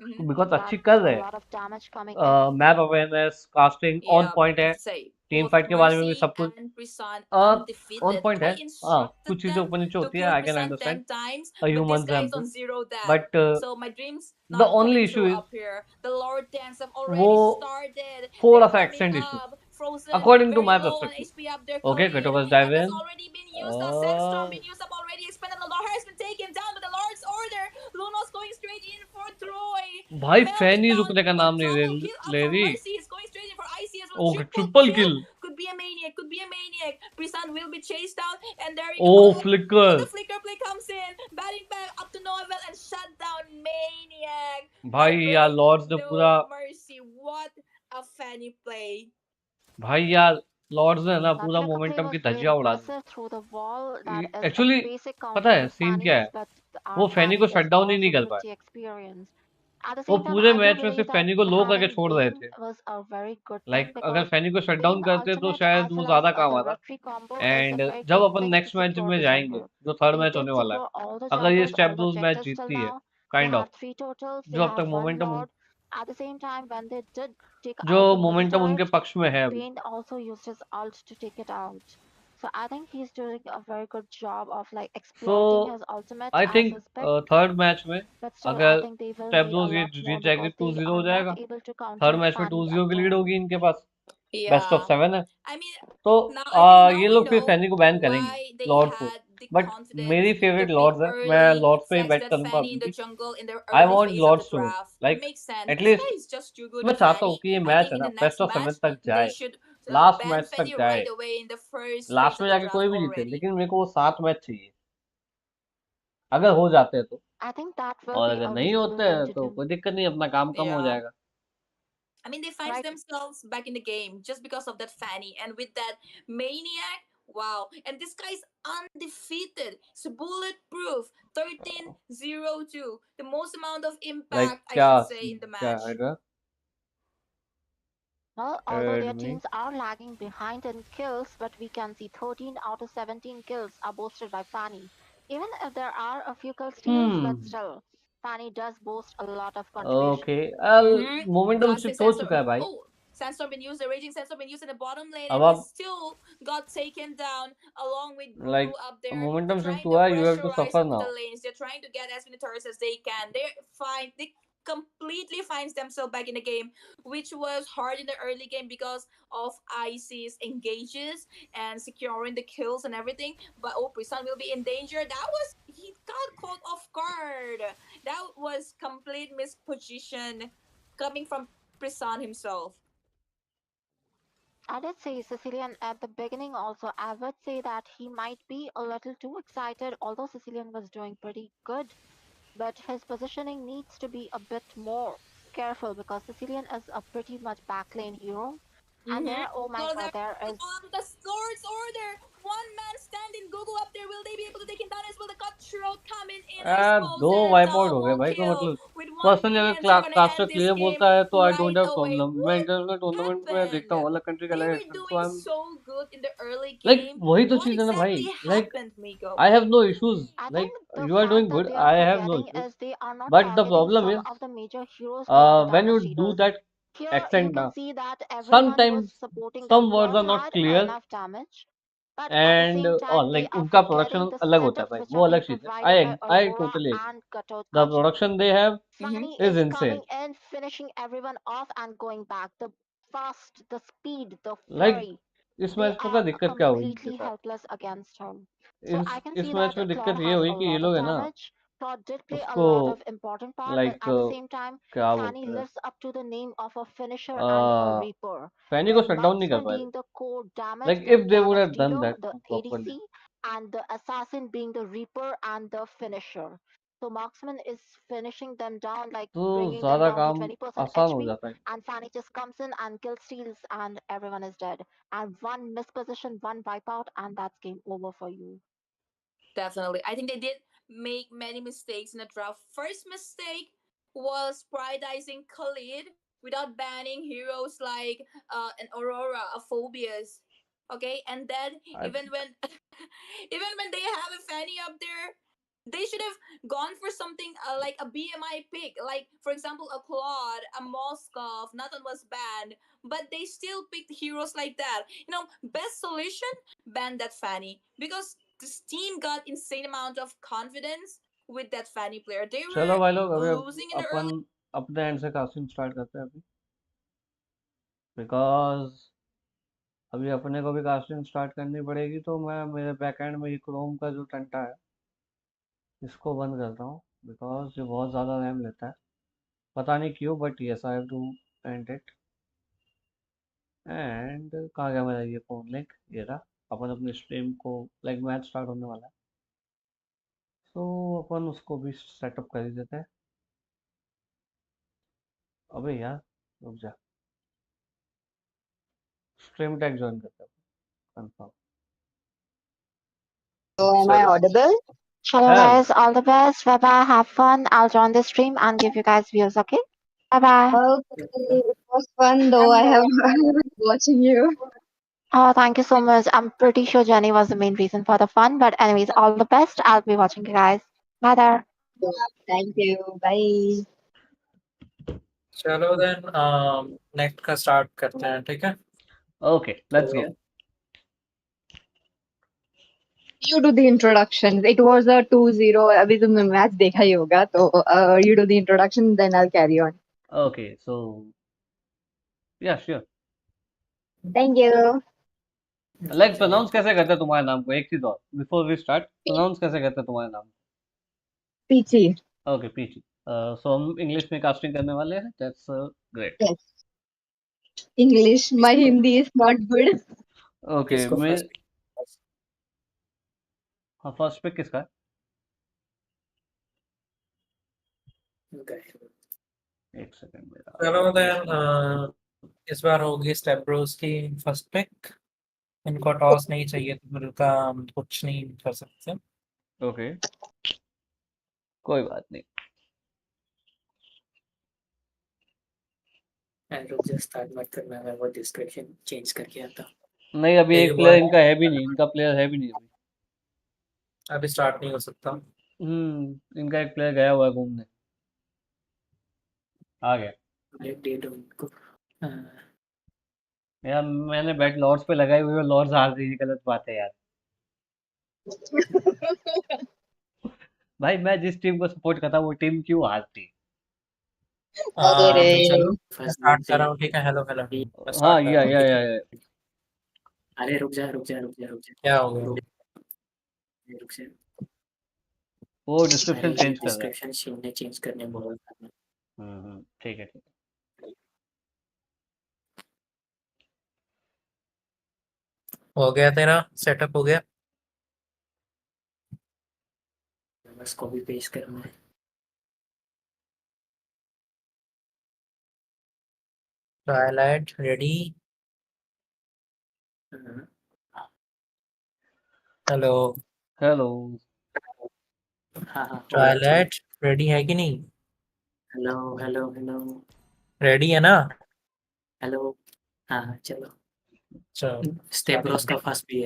Speaker 3: hmm
Speaker 1: because अच्छी
Speaker 2: That's
Speaker 1: कर
Speaker 2: a
Speaker 1: रहे हैं.
Speaker 2: lot of damage coming in.
Speaker 1: Map awareness, casting on
Speaker 3: yeah.
Speaker 1: Point है.
Speaker 3: Say
Speaker 1: टीम
Speaker 3: both
Speaker 1: फाइट के बारे में भी
Speaker 3: Mercy
Speaker 1: सब कुछ
Speaker 3: and Prisan
Speaker 1: on
Speaker 3: undefeated.
Speaker 1: Point है.
Speaker 3: I
Speaker 1: हाँ,
Speaker 3: instructed
Speaker 1: कुछ चीजें
Speaker 3: them
Speaker 1: ऊपर नीचे
Speaker 3: to
Speaker 1: होती है,
Speaker 3: kill
Speaker 1: I can
Speaker 3: Prisan
Speaker 1: understand.
Speaker 3: 10 times, but this
Speaker 1: humans
Speaker 3: guy
Speaker 1: हैं हम
Speaker 3: is
Speaker 1: भी.
Speaker 3: on 0 death.
Speaker 1: But
Speaker 3: So my dreams
Speaker 1: the
Speaker 3: not
Speaker 1: only
Speaker 3: coming
Speaker 1: issue
Speaker 3: true
Speaker 1: is
Speaker 3: up here. The Lord dance have
Speaker 1: वो
Speaker 3: already started.
Speaker 1: थोड़ा
Speaker 3: They're
Speaker 1: सा
Speaker 3: coming
Speaker 1: accent issue,
Speaker 3: up. Frozen
Speaker 1: according to
Speaker 3: very
Speaker 1: my
Speaker 3: low on
Speaker 1: perspective.
Speaker 3: HP up there,
Speaker 1: okay,
Speaker 3: Khalid,
Speaker 1: क्रिटोकस
Speaker 3: and
Speaker 1: dive
Speaker 3: that's
Speaker 1: in.
Speaker 3: already been used. Now Sandstorm been used up already. Expended. The Lord has been taken down with the Lord's order. Lunos going straight in for Troy.
Speaker 1: भाई fan ही
Speaker 3: Meltdown
Speaker 1: रुकने का
Speaker 3: and
Speaker 1: नाम नहीं
Speaker 3: double kill up
Speaker 1: ले
Speaker 3: for
Speaker 1: रही.
Speaker 3: Mercy. He's going straight in for IC as well.
Speaker 1: Okay,
Speaker 3: Triple
Speaker 1: triple
Speaker 3: kill.
Speaker 1: Kill.
Speaker 3: Could be a maniac. Could be a maniac. Prisan will be chased down. And there you
Speaker 1: oh
Speaker 3: go. Oh,
Speaker 1: flicker.
Speaker 3: the flicker play comes in. Batting back up to Novel and shut down Maniac. My
Speaker 1: भाई यार
Speaker 3: brave
Speaker 1: Lord's ने
Speaker 3: new
Speaker 1: पूरा,
Speaker 3: Mercy. What a fanny play.
Speaker 1: भाई यार Lord's ने ना
Speaker 2: That
Speaker 1: पूरा
Speaker 2: flicker play
Speaker 1: momentum की
Speaker 2: was very
Speaker 1: धज्जियां उड़ा दी.
Speaker 2: impressive through the wall. That is a
Speaker 1: actually
Speaker 2: basic
Speaker 1: पता
Speaker 2: counter
Speaker 1: है
Speaker 2: to
Speaker 1: सीन क्या
Speaker 2: Fanny's,
Speaker 1: है,
Speaker 2: but our
Speaker 1: वो फैनी को
Speaker 2: Fanny
Speaker 1: शट
Speaker 2: is
Speaker 1: डाउन ही नहीं
Speaker 2: also
Speaker 1: कर पाए.
Speaker 2: pretty experienced. At the
Speaker 1: वो
Speaker 2: same time,
Speaker 1: पूरे
Speaker 2: I do
Speaker 1: मैच में
Speaker 2: believe
Speaker 1: सिर्फ
Speaker 2: that
Speaker 1: फैनी को लो करके
Speaker 2: having
Speaker 1: छोड़ रहे
Speaker 2: Bane
Speaker 1: थे.
Speaker 2: was a very good thing
Speaker 1: like अगर
Speaker 2: because
Speaker 1: फैनी को शट डाउन
Speaker 2: Bane
Speaker 1: करते तो
Speaker 2: ultimate
Speaker 1: शायद
Speaker 2: as
Speaker 1: वो
Speaker 2: well as
Speaker 1: ज्यादा काम
Speaker 2: the
Speaker 1: आता.
Speaker 2: victory combo is a
Speaker 1: and
Speaker 2: very
Speaker 1: जब
Speaker 2: good
Speaker 1: upon
Speaker 2: thing to
Speaker 1: next match
Speaker 2: secure
Speaker 1: में
Speaker 2: the
Speaker 1: जाएंगे,
Speaker 2: jungle.
Speaker 1: जो थर्ड
Speaker 2: They
Speaker 1: मैच
Speaker 2: did
Speaker 1: होने वाला है,
Speaker 2: secure all the
Speaker 1: अगर ये
Speaker 2: jungles,
Speaker 1: step
Speaker 2: all the
Speaker 1: Bruce match
Speaker 2: objectives till
Speaker 1: जीतती है,
Speaker 2: now. They
Speaker 1: kind of,
Speaker 2: have 3 totals. They
Speaker 1: जो अब तक
Speaker 2: have 1
Speaker 1: momentum
Speaker 2: Lord. At the same time, when they did take
Speaker 1: जो
Speaker 2: out the mini
Speaker 1: मोमेंटम उनके
Speaker 2: turret,
Speaker 1: पक्ष में है अभी.
Speaker 2: Bane also used his ult to take it out. So I think he's doing a very good job of like
Speaker 1: so
Speaker 2: exploiting his ultimate
Speaker 1: I
Speaker 2: as
Speaker 1: think
Speaker 2: his pick.
Speaker 1: Third match में
Speaker 2: But still, I
Speaker 1: अगर
Speaker 2: think they will
Speaker 1: step
Speaker 2: need a
Speaker 1: Bruce ये
Speaker 2: lot more
Speaker 1: जीत जाएगी,
Speaker 2: because they
Speaker 1: 2-0
Speaker 2: are
Speaker 1: हो
Speaker 2: not
Speaker 1: जाएगा.
Speaker 2: able to
Speaker 1: third
Speaker 2: counter
Speaker 1: match में
Speaker 2: Fanny
Speaker 1: 2-0
Speaker 2: at
Speaker 1: की lead
Speaker 2: all.
Speaker 1: होगी इनके पास. Best of
Speaker 3: Yeah.
Speaker 1: 7 है.
Speaker 3: I mean,
Speaker 1: तो
Speaker 3: I think now
Speaker 1: ये
Speaker 3: we
Speaker 1: लोग फिर
Speaker 3: know
Speaker 1: फैनी को बैन करेंगे,
Speaker 3: why they
Speaker 1: लॉर्ड्स को.
Speaker 3: had the
Speaker 1: बट
Speaker 3: confidence
Speaker 1: मेरी
Speaker 3: to
Speaker 1: फेवरेट
Speaker 3: pick
Speaker 1: लॉर्ड्स है, मैं
Speaker 3: early,
Speaker 1: लॉर्ड्स पे ही
Speaker 3: flex
Speaker 1: बैट
Speaker 3: that
Speaker 1: करूंगा
Speaker 3: Fanny
Speaker 1: अभी
Speaker 3: in the
Speaker 1: भी.
Speaker 3: jungle in the
Speaker 1: I
Speaker 3: early
Speaker 1: want
Speaker 3: phase of the
Speaker 1: Lords to win.
Speaker 3: draft.
Speaker 1: Like
Speaker 3: Makes sense. This
Speaker 1: at least
Speaker 3: guy is just too good,
Speaker 1: मैं
Speaker 3: the
Speaker 1: चाहता हूँ
Speaker 3: Fanny.
Speaker 1: कि ये
Speaker 3: I
Speaker 1: match
Speaker 3: think
Speaker 1: है
Speaker 3: in
Speaker 1: ना
Speaker 3: the
Speaker 1: best
Speaker 3: next
Speaker 1: of 7
Speaker 3: match,
Speaker 1: तक
Speaker 3: they
Speaker 1: जाए,
Speaker 3: should
Speaker 1: last
Speaker 3: ban
Speaker 1: match तक
Speaker 3: Fanny
Speaker 1: जाए.
Speaker 3: right away in the first phase
Speaker 1: last
Speaker 3: of
Speaker 1: में
Speaker 3: the
Speaker 1: जाके कोई
Speaker 3: draft
Speaker 1: भी जीते,
Speaker 3: already.
Speaker 1: लेकिन मेरे को वो 7 मैच चाहिए, अगर हो जाते हैं तो.
Speaker 2: I think that will
Speaker 1: और
Speaker 2: be
Speaker 1: अगर
Speaker 2: a
Speaker 1: नहीं
Speaker 2: reasonable
Speaker 1: होते
Speaker 2: thing
Speaker 1: हैं
Speaker 2: to
Speaker 1: तो
Speaker 2: do.
Speaker 1: कोई दिक्कत नहीं, अपना काम कम हो
Speaker 3: Yeah.
Speaker 1: जाएगा.
Speaker 3: I mean, they find
Speaker 2: Right.
Speaker 3: themselves back in the game just because of that Fanny and with that Maniac. Wow. And this guy's undefeated. It's bulletproof. 13-0-2. The most amount of
Speaker 1: like
Speaker 3: impact, I
Speaker 1: क्या
Speaker 3: should say, in the
Speaker 1: क्या
Speaker 3: match.
Speaker 1: आएगा.
Speaker 2: Well, although their
Speaker 1: एडमी
Speaker 2: teams are lagging behind in kills, but we can see 13 out of 17 kills are boasted by Fanny. Even if there are a few kill steals, but still, Fanny does boast a lot of
Speaker 1: okay.
Speaker 2: contribution.
Speaker 1: Momentum
Speaker 3: Classic
Speaker 1: shift हो
Speaker 3: Sandstorm.
Speaker 1: चुका है भाई.
Speaker 3: Oh, Sandstorm been used. The Raging Sandstorm been used in the bottom lane,
Speaker 1: अब
Speaker 3: and he
Speaker 1: आप
Speaker 3: still got taken down along with Gugu
Speaker 1: like
Speaker 3: up there. They're
Speaker 1: momentum shift
Speaker 3: trying to
Speaker 1: हुआ है, you have to
Speaker 3: pressurize
Speaker 1: suffer
Speaker 3: the
Speaker 1: now.
Speaker 3: lanes. They're trying to get as many turrets as they can. They're fine. They completely finds themselves back in the game, which was hard in the early game because of IC's engages and securing the kills and everything. But oh, Prisan will be in danger. That was he got caught off guard. That was complete misposition coming from Prisan himself.
Speaker 2: I did say Sicilian at the beginning also. I would say that he might be a little too excited, although Sicilian was doing pretty good. But his positioning needs to be a bit more careful because Sicilian is a pretty much backlane hero. And there, oh my
Speaker 3: Because
Speaker 2: god, there
Speaker 3: everything
Speaker 2: is.
Speaker 3: on the Lord's order. One man standing Google up there. Will they be able to take him down as well? The cutthroat coming in, I suppose.
Speaker 1: दो
Speaker 3: And
Speaker 1: wipe out हो गए
Speaker 3: double
Speaker 1: भाई. तो
Speaker 3: kill
Speaker 1: मतलब
Speaker 3: with one
Speaker 1: personally
Speaker 3: minions. They're
Speaker 1: अगर
Speaker 3: gonna
Speaker 1: caster
Speaker 3: end this
Speaker 1: clear
Speaker 3: game
Speaker 1: बोलता है तो I
Speaker 3: right
Speaker 1: don't have
Speaker 3: away.
Speaker 1: Problem. मैं
Speaker 3: What
Speaker 1: इंटरनेशनल टूर्नामेंट में देखता हूँ
Speaker 3: happened?
Speaker 1: अलग कंट्री का
Speaker 3: They
Speaker 1: अलग
Speaker 3: were
Speaker 1: accent, so
Speaker 3: doing
Speaker 1: I am
Speaker 3: so good in the early
Speaker 1: like
Speaker 3: game.
Speaker 1: वही तो
Speaker 3: What
Speaker 1: चीज है ना भाई.
Speaker 3: exactly
Speaker 1: like
Speaker 3: happened, Miko?
Speaker 1: I have no issues.
Speaker 2: I
Speaker 1: like
Speaker 2: think the
Speaker 1: you are doing
Speaker 2: fact that
Speaker 1: good,
Speaker 2: they are
Speaker 1: I have no
Speaker 2: forgetting
Speaker 1: issues.
Speaker 2: is they are not
Speaker 1: But the
Speaker 2: targeting
Speaker 1: problem
Speaker 2: some
Speaker 1: is
Speaker 2: of the major heroes being the
Speaker 1: when you
Speaker 2: damage
Speaker 1: do
Speaker 2: dealers.
Speaker 1: that
Speaker 2: Here you
Speaker 1: accent
Speaker 2: can
Speaker 1: now,
Speaker 2: see that everyone was
Speaker 1: sometimes
Speaker 2: supporting that
Speaker 1: some words are
Speaker 2: Lord
Speaker 1: not
Speaker 2: had
Speaker 1: clear.
Speaker 2: enough damage. But at the
Speaker 1: and
Speaker 2: same
Speaker 1: और
Speaker 2: time, they
Speaker 1: like
Speaker 2: are
Speaker 1: उनका production
Speaker 2: forgetting the
Speaker 1: अलग होता है
Speaker 2: setups
Speaker 1: भाई,
Speaker 2: which
Speaker 1: वो
Speaker 2: are
Speaker 1: अलग
Speaker 2: being
Speaker 1: चीज है.
Speaker 2: provided by
Speaker 1: I
Speaker 2: Aurora
Speaker 1: totally agree.
Speaker 2: and
Speaker 1: the
Speaker 2: Gatokachi.
Speaker 1: Production they have
Speaker 2: Fanny
Speaker 1: is
Speaker 2: is
Speaker 1: insane.
Speaker 2: coming in, finishing everyone off and going back. The fast, the speed, the
Speaker 1: like
Speaker 2: flurry.
Speaker 1: इस
Speaker 2: They
Speaker 1: match में का
Speaker 2: are
Speaker 1: दिक्कत क्या हुई इनके
Speaker 2: completely
Speaker 1: साथ.
Speaker 2: helpless against her. So I can
Speaker 1: इस
Speaker 2: see
Speaker 1: match
Speaker 2: that
Speaker 1: में
Speaker 2: Claude
Speaker 1: दिक्कत ये
Speaker 2: has
Speaker 1: हुई
Speaker 2: a
Speaker 1: कि ये
Speaker 2: lot of
Speaker 1: लोग है ना
Speaker 2: damage. Claude did play a
Speaker 1: उसको
Speaker 2: lot of important part, but
Speaker 1: like
Speaker 2: at the same time,
Speaker 1: क्या
Speaker 2: Fanny
Speaker 1: बोलते हैं,
Speaker 2: lives up to the name of a finisher and a reaper.
Speaker 1: फैनी को
Speaker 2: With
Speaker 1: शट डाउन नहीं कर
Speaker 2: marksman
Speaker 1: पाए.
Speaker 2: being the core damage,
Speaker 1: like
Speaker 2: the
Speaker 1: if they would
Speaker 2: damage
Speaker 1: have done
Speaker 2: dealer,
Speaker 1: that
Speaker 2: the
Speaker 1: properly,
Speaker 2: ADC, and the assassin being the reaper and the finisher. So marksman is finishing them down, like
Speaker 1: तो
Speaker 2: bringing them
Speaker 1: ज़्यादा
Speaker 2: down to
Speaker 1: काम
Speaker 2: 20%
Speaker 1: आसान हो
Speaker 2: HP,
Speaker 1: जाता है।
Speaker 2: and Fanny just comes in and kills steals and everyone is dead. And one misposition, one wipeout, and that's game over for you.
Speaker 3: Definitely. I think they did make many mistakes in the draft. First mistake was prioritizing Khalid without banning heroes like an Aurora, a Phobias. Okay, and then
Speaker 1: I
Speaker 3: even when even when they have a Fanny up there, they should have gone for something like a BMI pick, like for example a Claude, a Moskov. Nothing was banned, but they still picked heroes like that. Best solution, ban that Fanny, because this team got insane amount of confidence with that Fanny player. They
Speaker 1: चलो भाई लोग,
Speaker 3: were
Speaker 1: अभी
Speaker 3: losing in the
Speaker 1: upon
Speaker 3: early.
Speaker 1: अपने and से casting start करते हैं अभी, because अभी अपने को भी कास्टिंग स्टार्ट करनी पड़ेगी। तो मैं मेरे बैक एंड में ये क्रोम का जो टंटा है इसको बंद करता हूँ, बिकॉज ये बहुत ज़्यादा रैम लेता है, पता नहीं क्यों, but yes I have to end it. And कहाँ गया मेरा ये फोन लिंक, ये रहा। अपन अपनी स्ट्रीम को, लाइक मैच स्टार्ट होने वाला है, तो अपन उसको भी सेटअप कर ही देते हैं। अबे यार रुक जा, स्ट्रीम टैग ज्वाइन करते हैं confirm.
Speaker 4: So am I audible?
Speaker 2: Hello
Speaker 1: hello
Speaker 2: guys, all the best. Bye bye. Have fun. I'll join the stream and give you guys views. Okay. Bye bye.
Speaker 4: Okay, it was fun though. I have I was watching you.
Speaker 2: Oh, thank you so much. I'm pretty sure Jenny was the main reason for the fun. But anyways, all the best. I'll be watching you guys. Bye there.
Speaker 4: Thank you. Bye.
Speaker 5: चलो then next का start करते हैं, ठीक है?
Speaker 1: Okay let's go.
Speaker 4: You do the introduction. It was a 2-0. अभी तुमने match देखा ही होगा, तो you do the introduction, then I'll carry on.
Speaker 1: Okay so yeah sure.
Speaker 4: Thank you.
Speaker 1: Like pronounce कैसे करते हैं तुम्हारे नाम को, एक चीज और बिफोर वी स्टार्ट, प्रोनाउंस कैसे करते हैं तुम्हारे नाम
Speaker 4: Peachy.
Speaker 1: को? ओके पीची। सो हम इंग्लिश में कास्टिंग करने वाले हैं, that's great.
Speaker 4: Yes. English. My Hindi is not good.
Speaker 1: Okay
Speaker 5: किसको
Speaker 1: मैं,
Speaker 5: फर्स्ट?
Speaker 1: हाँ फर्स्ट पिक किसका है? एक सेकंड मेरा।
Speaker 5: चलो देन इस बार होगी स्टेप ब्रोस की फर्स्ट पिक। इनको टॉस नहीं चाहिए तो फिर का हम कुछ नहीं कर सकते।
Speaker 1: ओके कोई बात नहीं।
Speaker 5: रुक जा, स्टार्ट मत करना, मैं वो डिस्क्रिप्शन चेंज करके आता।
Speaker 1: नहीं अभी एक प्लेयर इनका है भी नहीं, इनका प्लेयर है भी नहीं अभी।
Speaker 5: अभी स्टार्ट नहीं हो सकता।
Speaker 1: इनका एक प्लेयर गया हुआ है घूमने, आ गया।
Speaker 5: डेट उनको
Speaker 1: यार मैंने बैट लॉर्ड्स पे लगाई हुई है, लॉर्ड्स हार रही है, गलत बात है यार। भाई मैं जिस टीम को सपोर्ट करता हूँ वो टीम क्यों हारती?
Speaker 4: अरे
Speaker 5: तो चलो स्टार्ट कर रहा हूँ, ठीक है? हेलो हेलो, मैं
Speaker 1: हाँ
Speaker 5: स्टार्ट कर रहा हूँ, ठीक है?
Speaker 6: अरे रुक जा रुक जा रुक जा रुक जा,
Speaker 5: क्या हो गया?
Speaker 6: रुक जा।
Speaker 1: वो डिस्क्रिप्शन चेंज कर रहा है।
Speaker 6: डिस्क्रिप्शन शिव ने चेंज करने बोला था।
Speaker 1: ठीक है ठीक है।
Speaker 5: हो गया तेरा सेटअप हो गया?
Speaker 6: बस कॉपी पेस्ट करना है।
Speaker 5: Twilight ready? हेलो
Speaker 1: हेलो
Speaker 6: हाँ हाँ
Speaker 5: ट्वाइलाइट रेडी है कि नहीं?
Speaker 6: हेलो हेलो हेलो
Speaker 5: रेडी है ना?
Speaker 6: हेलो हाँ हाँ चलो।
Speaker 5: चलो
Speaker 6: स्टेप ब्रोस का फर्स्ट भी है।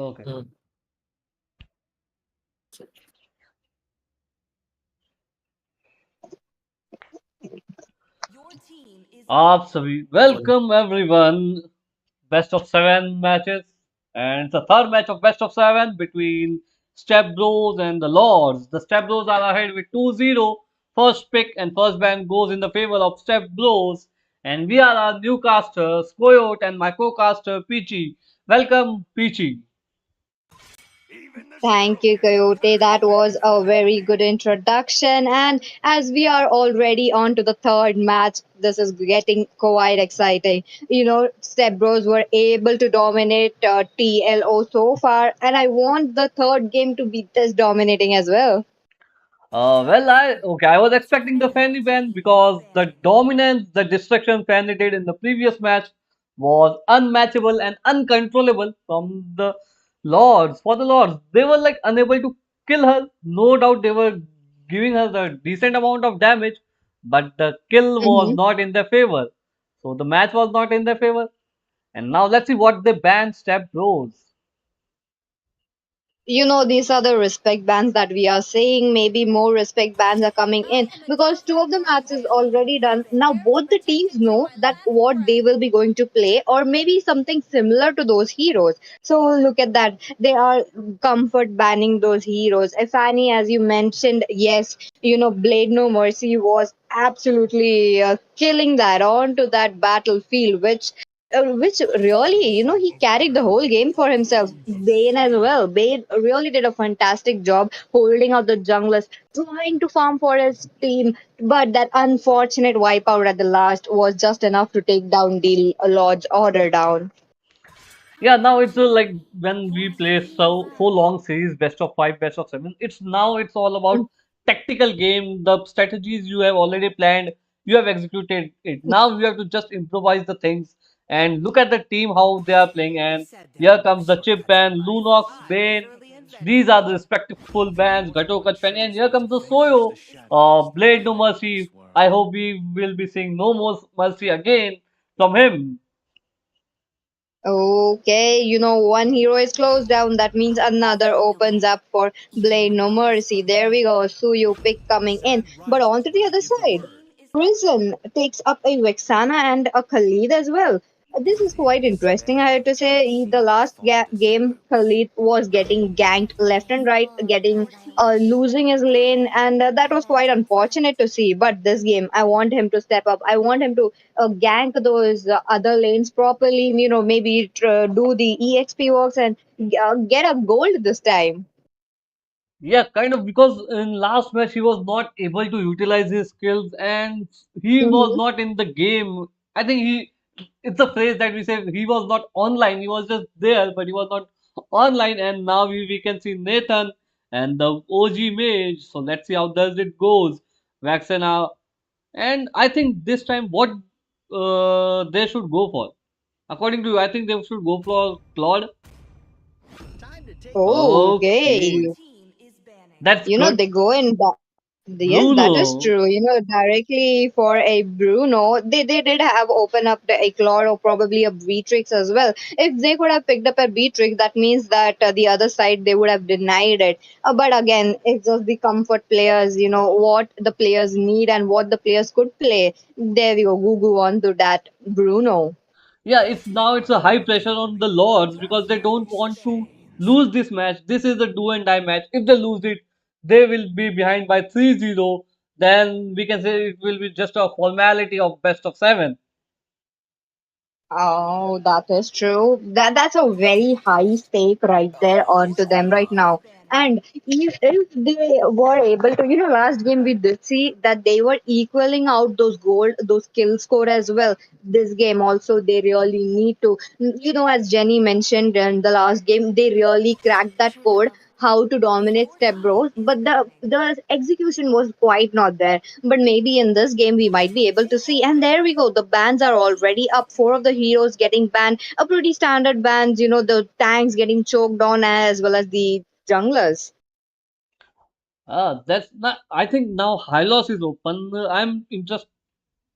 Speaker 1: ओके आप सभी welcome everyone, best of 7 matches and it's the third match of best of 7 between Step Bros and the Lords. The Step Bros are ahead with 2-0. First pick and first ban goes in the favor of Step Bros, and we are our new casters Coyote and my co-caster Peachy. Welcome Peachy.
Speaker 4: Thank you, Coyote. That was a very good introduction. And as we are already on to the third match, this is getting quite exciting. Step Bros were able to dominate TLO so far, and I want the third game to be this dominating as well.
Speaker 1: I was expecting the Fanny ban because the dominance, the destruction Fanny did in the previous match was unmatchable and uncontrollable from the Lords. For the Lords, they were like unable to kill her. No doubt they were giving her the decent amount of damage, but the kill was
Speaker 4: Mhm.
Speaker 1: not in their favor. So the match was not in their favor. And now let's see what they banned Step Bros.
Speaker 4: These are the respect bans that we are saying. Maybe more respect bans are coming in because two of the matches already done. Now both the teams know that what they will be going to play, or maybe something similar to those heroes. So look at that. They are comfort banning those heroes. If Annie, as you mentioned, yes, Blade No Mercy was absolutely killing that onto that battlefield, which really, he carried the whole game for himself. Bane as well. Bane really did a fantastic job holding out the junglers, trying to farm for his team. But that unfortunate wipeout at the last was just enough to take down the Lodge Order down.
Speaker 1: Yeah, now it's like when we play so long series, best of five, best of seven. It's all about tactical game. The strategies you have already planned, you have executed it. Now you have to just improvise the things and look at the team how they are playing. And here comes the Chip band, Lunox, Bane. These are the respectful bands, Gatokach Penny, and here comes the Soyo, Blade No Mercy. I hope we will be seeing no more mercy again from him.
Speaker 4: Okay, one hero is closed down. That means another opens up for Blade No Mercy. There we go. Suyu pick coming in. But on to the other side. Prison takes up a Vexana and a Khalid as well. This is quite interesting. I have to say, the last game, Khalid was getting ganked left and right, getting losing his lane, and that was quite unfortunate to see. But this game, I want him to step up. I want him to gank those other lanes properly. Maybe do the EXP works and get a gold this time.
Speaker 1: Yeah, kind of because in last match he was not able to utilize his skills and he was
Speaker 4: Hmm.
Speaker 1: not in the game. I think it's a phrase that we say he was not online. He was just there, but he was not online. And now we can see Nathan and the OG mage. So let's see how does it goes. Vaxena. And I think this time what they should go for. According to you, I think they should go for Claude.
Speaker 4: Oh,
Speaker 1: Okay,
Speaker 4: okay.
Speaker 1: that's good.
Speaker 4: They go in. Yes, that is
Speaker 1: Bruno.
Speaker 4: true. Directly for a Bruno, they did have open up a Claude or probably a Beatrix as well. If they could have picked up a Beatrix, that means that the other side they would have denied it. But again, it's just the comfort players. What the players need and what the players could play. There we go. Goo on to that Bruno.
Speaker 1: Yeah, it's a high pressure on the Lords because they don't want to lose this match. This is a do and die match. If they lose it, they will be behind by 3-0. Then we can say it will be just a formality of best of seven.
Speaker 4: Oh, that is true. That's a very high stake right there onto them right now. And if they were able to, last game we did see that they were equaling out those gold, those kill score as well. This game also they really need to, as Jenny mentioned in the last game, they really cracked that code how to dominate step bros, but the execution was quite not there. But maybe in this game we might be able to see. And there we go. The bans are already up. Four of the heroes getting banned. A pretty standard bans. The tanks getting choked on as well as the junglers.
Speaker 1: That's not. I think now Hylos is open. I'm interested.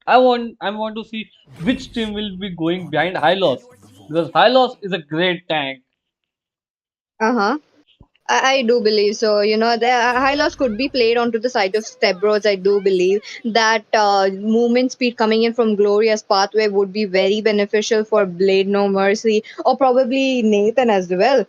Speaker 1: I want to see which team will be going behind Hylos because Hylos is a great tank.
Speaker 4: Uh huh. I do believe so. The high loss could be played onto the side of step bros. I do believe that movement speed coming in from Gloria's pathway would be very beneficial for Blade No Mercy or probably Nathan as well.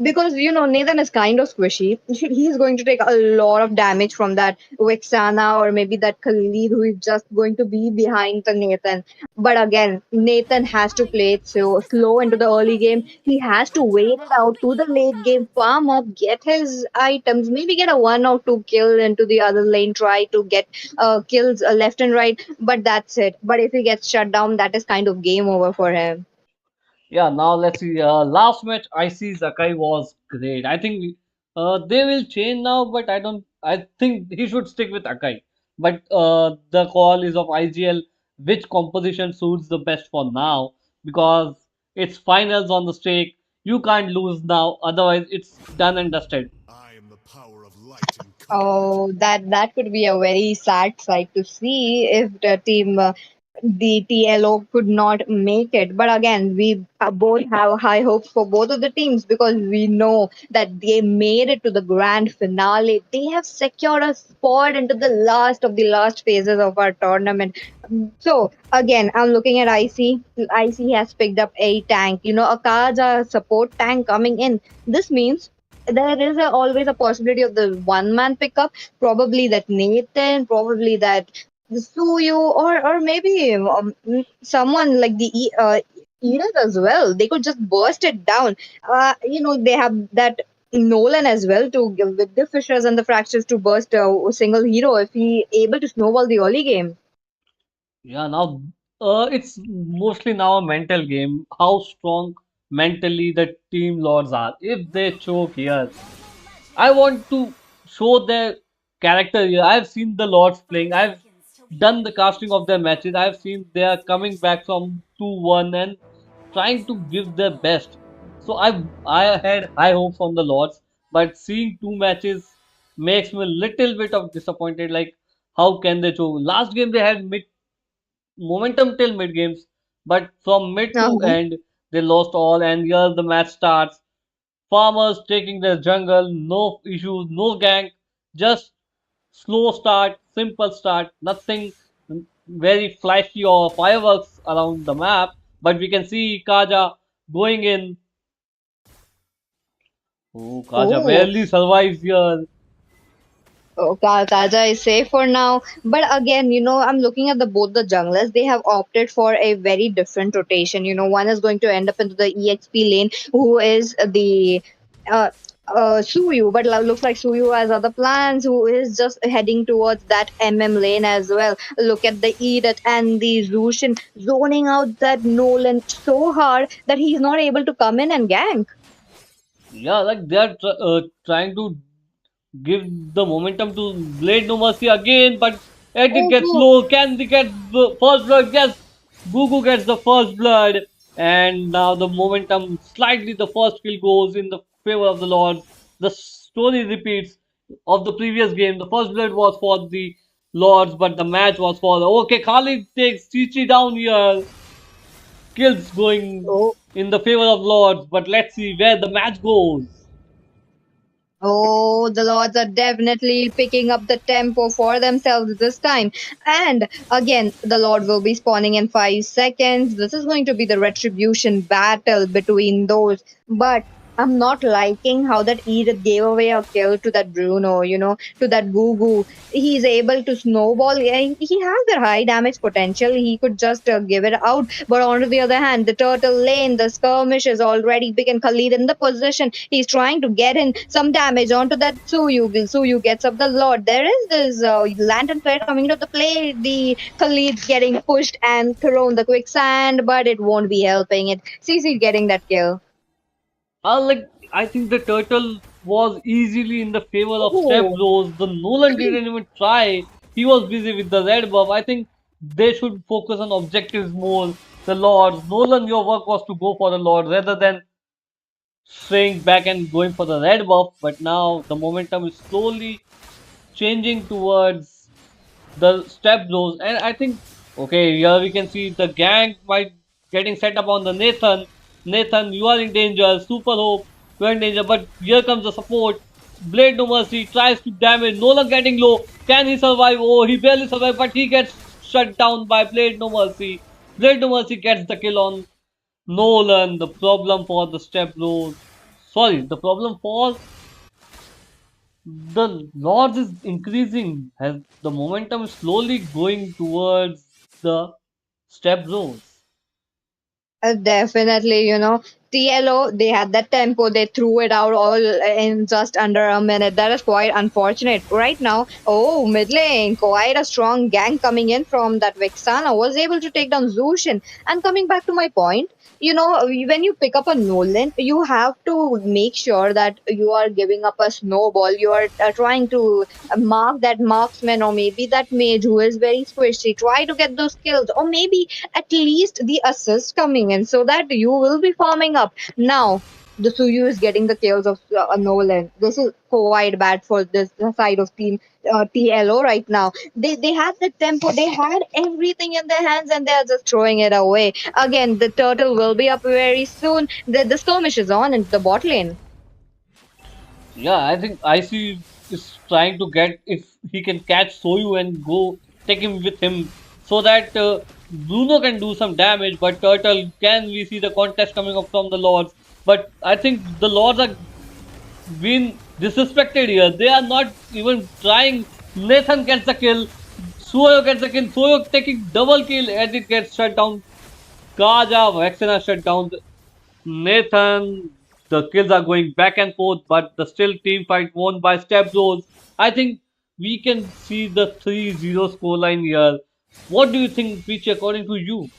Speaker 4: because Nathan is kind of squishy. He's going to take a lot of damage from that Vexana or maybe that Khalid who is just going to be behind the Nathan. But again, Nathan has to play it so slow into the early game. He has to wait it out to the late game, farm up, get his items, maybe get a one or two kill into the other lane, try to get kills left and right. But that's it. But if he gets shut down, that is kind of game over for him.
Speaker 1: Yeah, now let's see. Last match, I see Zakai was great. I think they will change now, but I don't. I think he should stick with Akai. But the call is of IGL, which composition suits the best for now, because it's finals on the stake. You can't lose now, otherwise it's done and dusted.
Speaker 7: I am the power of light incarnate.
Speaker 4: Oh, that could be a very sad sight to see if the TLO could not make it. But again, we both have high hopes for both of the teams because we know that they made it to the grand finale. They have secured a spot into the last of the last phases of our tournament. So again, I'm looking at IC. IC has picked up a tank. A Kaja support tank coming in. This means there is always a possibility of the one man pickup, probably that Nathan, probably that Suyu, or maybe someone like the Edith as well. They could just burst it down. They have that Nolan as well to give with the fishers and the fractures to burst a single hero if he able to snowball the early game.
Speaker 1: Yeah, now it's mostly now a mental game. How strong mentally the team lords are. If they choke here, I want to show their character here. I've seen the Lords playing. I've done the casting of their matches. I've seen they are coming back from 2-1 and trying to give their best. So I had high hopes from the Lords, but seeing two matches makes me a little bit of disappointed. Like how can they choke? Last game they had mid momentum till mid games, but from mid to
Speaker 4: Uh-huh.
Speaker 1: end they lost all. And here the match starts. Farmers taking the jungle, no issues, no gank, just slow start, simple start, nothing very flashy or fireworks around the map. But we can see Kaja going in. Oh, Kaja
Speaker 4: Oh,
Speaker 1: barely survives here.
Speaker 4: Oh, Taja is safe for now. But again, I'm looking at the both the junglers. They have opted for a very different rotation. One is going to end up into the EXP lane, who is the uh, Suyu. But looks like Suyu has other plans, who is just heading towards that MM lane as well. Look at the Edith and the Zushin zoning out that Nolan so hard that he's not able to come in and gank.
Speaker 1: Yeah, like they are trying to give the momentum to Blade No Mercy again, but it gets
Speaker 4: Oh,
Speaker 1: low. Can they get the first blood? Yes, Gugu gets the first blood, and now the momentum slightly the first kill goes in the favor of the Lords. The story repeats of the previous game. The first blood was for the Lords, but the match was for the okay. Khalid takes Chichi down here. Kills going
Speaker 4: oh,
Speaker 1: in the favor of Lords, but let's see where the match goes.
Speaker 4: Oh, the Lords are definitely picking up the tempo for themselves this time. And again, the Lord will be spawning in 5 seconds. This is going to be the retribution battle between those. But I'm not liking how that Edith gave away a kill to that Bruno, to that Gugu. He's able to snowball. Yeah, he has that high damage potential. He could just give it out. But on the other hand, the turtle lane, the skirmish is already begun. Khalid in the position. He's trying to get in some damage onto that Suyu. Suyu gets up the Lord. There is this lantern flare coming to the play. The Khalid getting pushed and thrown the quicksand, but it won't be helping it. CC getting that kill.
Speaker 1: I think the turtle was easily in the favor of Step
Speaker 4: Oh.
Speaker 1: Bros. The Nolan didn't even try. He was busy with the red buff. I think they should focus on objectives more. The Lords. Nolan, your work was to go for the Lord rather than straying back and going for the red buff. But now the momentum is slowly changing towards the step bros. And I think, okay, here we can see the gang might getting set up on the Nathan. Nathan, you are in danger. Super Hope, you are in danger. But here comes the support. Blade No Mercy tries to damage. Nolan getting low. Can he survive? Oh, he barely survived, but he gets shut down by Blade No Mercy. Blade No Mercy gets the kill on Nolan. The problem for the step bros sorry, the problem for the Lords is increasing. Has the momentum is slowly going towards the step zones.
Speaker 4: Definitely, TLO, they had that tempo, they threw it out all in just under a minute. That is quite unfortunate. Right now, oh, mid lane, quite a strong gang coming in from that Vexana, was able to take down Zushin. And coming back to my point, when you pick up a Nolan, you have to make sure that you are giving up a snowball. You are trying to mark that marksman or maybe that mage who is very squishy. Try to get those kills, or maybe at least the assist coming in so that you will be farming up. Now, the Suyu is getting the kills of Nolan. This is quite bad for this side of team TLO right now. They had the tempo, they had everything in their hands, and they are just throwing it away. Again, the turtle will be up very soon. The skirmish is on in the bot lane.
Speaker 1: Yeah, I think IC is trying to get if he can catch Soyu and go take him with him so that Bruno can do some damage. But Turtle, can we see the contest coming up from the Lords? But I think the Lords are being disrespected here. They are not even trying. Nathan gets the kill. Soyo gets the kill. Soyo taking double kill as it gets shut down. Kaja, Vexena shut down. Nathan, the kills are going back and forth, but the still team fight won by step zones. I think we can see the 3-0 scoreline here. What do you think, Peachy, according to you?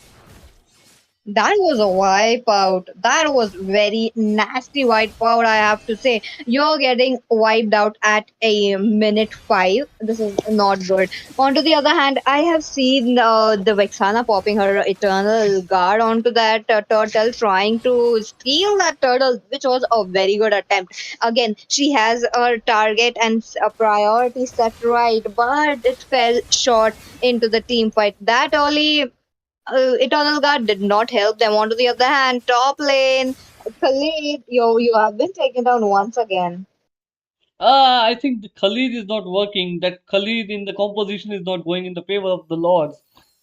Speaker 4: That was a wipeout. That was very nasty wipeout, I have to say. You're getting wiped out at a minute 5. This is not good. On to the other hand, I have seen the Vexana popping her eternal guard onto that turtle, trying to steal that turtle, which was a very good attempt. Again, she has a target and a priority set right, but it fell short into the team fight. That early Eternal Guard did not help them. On to the other hand, top lane, Khalid, you have been taken down once again.
Speaker 1: I think the Khalid is not working. That Khalid in the composition is not going in the favor of the Lords.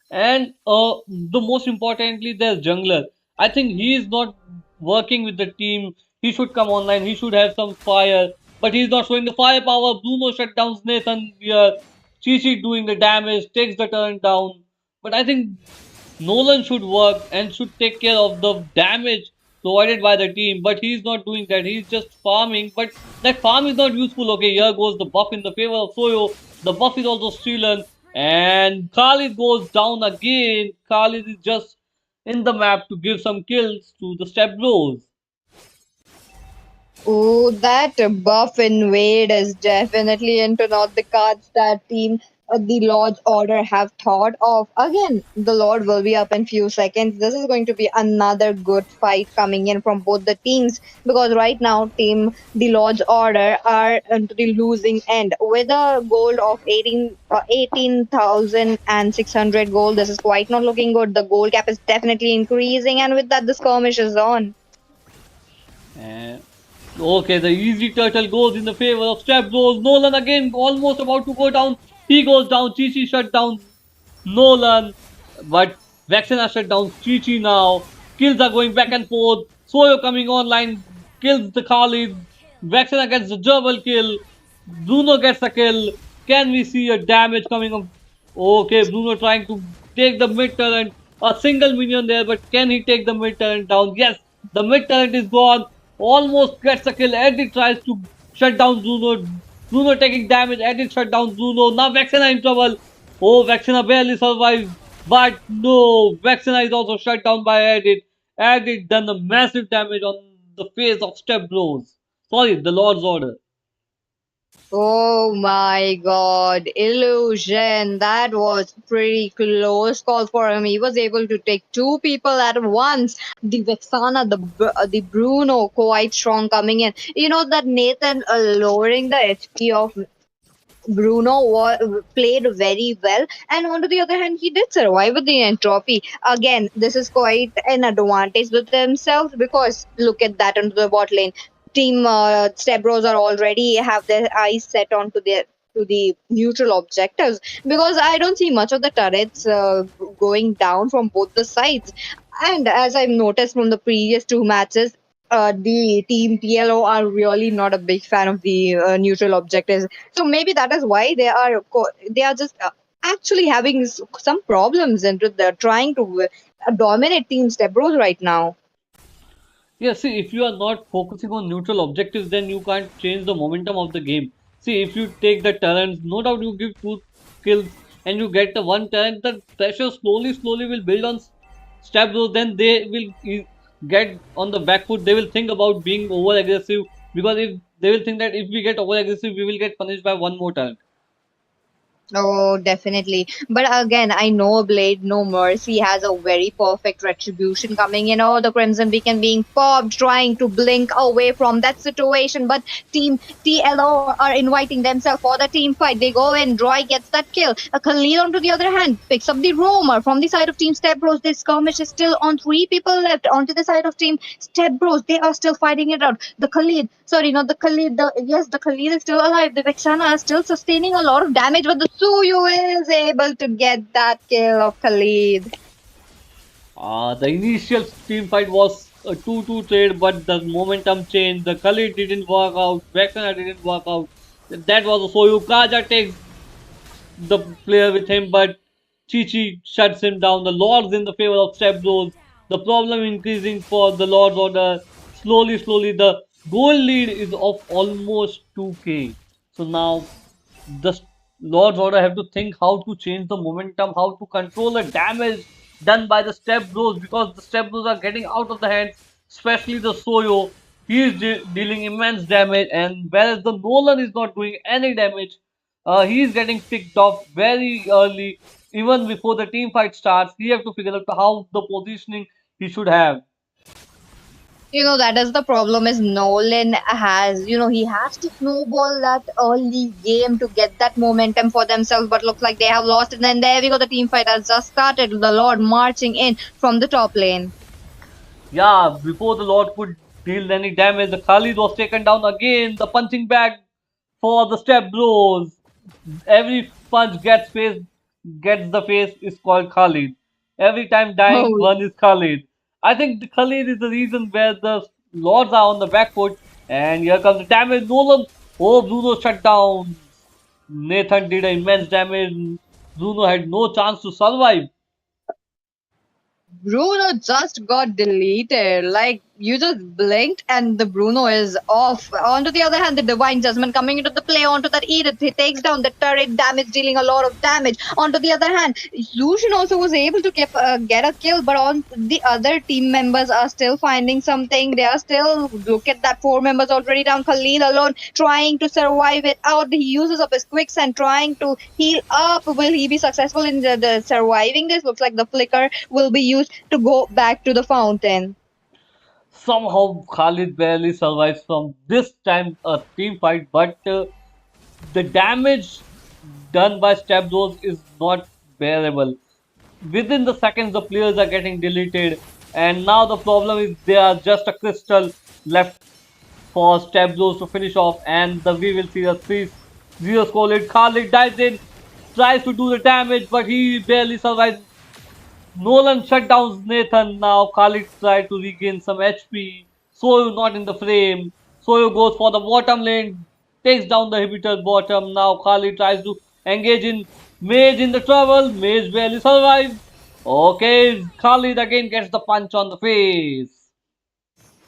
Speaker 1: And the most importantly, there's Jungler. I think he is not working with the team. He should come online. He should have some fire. But he's not showing the firepower. Bruno shut down Nathan here. Chichi doing the damage, takes the turn down. But I think Nolan should work and should take care of the damage provided by the team, but he's not doing that. He's just farming, but that farm is not useful. Okay, here goes the buff in the favor of Soyo. The buff is also stolen, and Khalid goes down again. Khalid is just in the map to give some kills to the step bros.
Speaker 4: Oh, that buff invade is definitely into not the cards that team the Lord's Order have thought of. Again, the Lord will be up in few seconds. This is going to be another good fight coming in from both the teams because right now team the Lord's Order are into the losing end with a gold of 18,600 gold. This is quite not looking good. The gold cap is definitely increasing, and with that the skirmish is on.
Speaker 1: And okay, the easy turtle goes in the favor of step bros. Nolan again almost about to go down. He goes down. Chichi shut down Nolan, but Vexena shut down Chichi now. Kills are going back and forth. Soyo coming online, kills the Khalid. Vexena gets the double kill. Bruno gets a kill. Can we see a damage coming up? Okay, Bruno trying to take the mid turret. A single minion there, but can he take the mid turret down? Yes, the mid turret is gone. Almost gets a kill. Eddie tries to shut down Bruno. Bruno taking damage. Eddie shut down Bruno. Now Vexena in trouble. Oh, Vexena barely survives. But no, Vexena is also shut down by Edit. Edit done a massive damage on the face of Step Bros. Sorry, the Lord's Order.
Speaker 4: Oh my god, Illusion. That was pretty close call for him. He was able to take two people at once. The Vexana, the Bruno, quite strong coming in. You know that Nathan lowering the HP of Bruno played very well, and on the other hand, he did survive with the entropy. Again, this is quite an advantage with themselves because look at that onto the bot lane. Team Stebros are already have their eyes set onto their to the neutral objectives because I don't see much of the turrets going down from both the sides. And as I've noticed from the previous two matches, The team TLO are really not a big fan of the neutral objectives. So maybe that is why they are just actually having some problems and they're trying to dominate Team Stebros right now.
Speaker 1: Yeah, see, if you are not focusing on neutral objectives, then you can't change the momentum of the game. See, if you take the talents, no doubt you give two kills and you get the one talent, the pressure slowly will build on Stablo. Then they will get on the back foot. They will think about being over aggressive because if they will think that if we get over aggressive, we will get punished by one more talent.
Speaker 4: Oh, definitely. But again, I know Blade No Mercy has a very perfect retribution coming. The Crimson Beacon being popped, trying to blink away from that situation. But Team TLO are inviting themselves for the team fight. They go in, Droy gets that kill. Khalil, on the other hand, picks up the roamer from the side of Team Step Bros. This skirmish is still on 3 people left. Onto the side of Team Step Bros, they are still fighting it out. The Khalid, sorry, not the Khalid. The Khalid is still alive. The Vexana is still sustaining a lot of damage, but the Suyu is able to get that kill of Khalid.
Speaker 1: The initial team fight was a 2-2 trade, but the momentum changed. The Khalid didn't work out, Vexana didn't work out. That was a Soyu. Kaja takes the player with him, but Chichi shuts him down. The Lords in the favor of Step Bros. The problem increasing for the Lords order. Slowly, the goal lead is of almost 2k. So now the Lord's Order have to think how to change the momentum, how to control the damage done by the Step Bros because the Step Bros are getting out of the hands, especially the Soyo. He is dealing immense damage, and whereas the Nolan is not doing any damage, he is getting picked off very early, even before the team fight starts. He have to figure out how the positioning he should have.
Speaker 4: That is the problem is Nolan he has to snowball that early game to get that momentum for themselves, but looks like they have lost. And then there we go, the team fight has just started. The Lord marching in from the top lane.
Speaker 1: Yeah, before the Lord could deal any damage, the Khalid was taken down again. The punching bag for the Step Bros. Every punch gets the face is called Khalid. Every time dying
Speaker 4: Oh,
Speaker 1: one is Khalid. I think the Khalid is the reason where the Lords are on the back foot. And here comes the damage. Nolan. Oh, Bruno shut down. Nathan did immense damage. Bruno had no chance to survive.
Speaker 4: Bruno just got deleted. Like you just blinked and the Bruno is off. On to the other hand, the Divine Judgment coming into the play onto that Edith. He takes down the turret damage, dealing a lot of damage. Onto the other hand, Lucian also was able to get a kill, but on the other team members are still finding something. They are still look at that 4 members already down. Khalil alone trying to survive it out. He uses up his quicksand trying to heal up. Will he be successful in the surviving this? Looks like the flicker will be used to go back to the fountain.
Speaker 1: Somehow Khalid barely survives from this time a team fight, but the damage done by Stabzos is not bearable. Within the seconds, the players are getting deleted, and now the problem is they are just a crystal left for Stabzos to finish off, and we will see a 3-0 score lead. Khalid dives in, tries to do the damage, but he barely survives. Nolan shut down Nathan. Now Khalid tried to regain some HP. Soyu not in the frame. Soyu goes for the bottom lane. Takes down the inhibitor bottom. Now Khalid tries to engage in Mage in the trouble. Mage barely survives. Okay, Khalid again gets the punch on the face.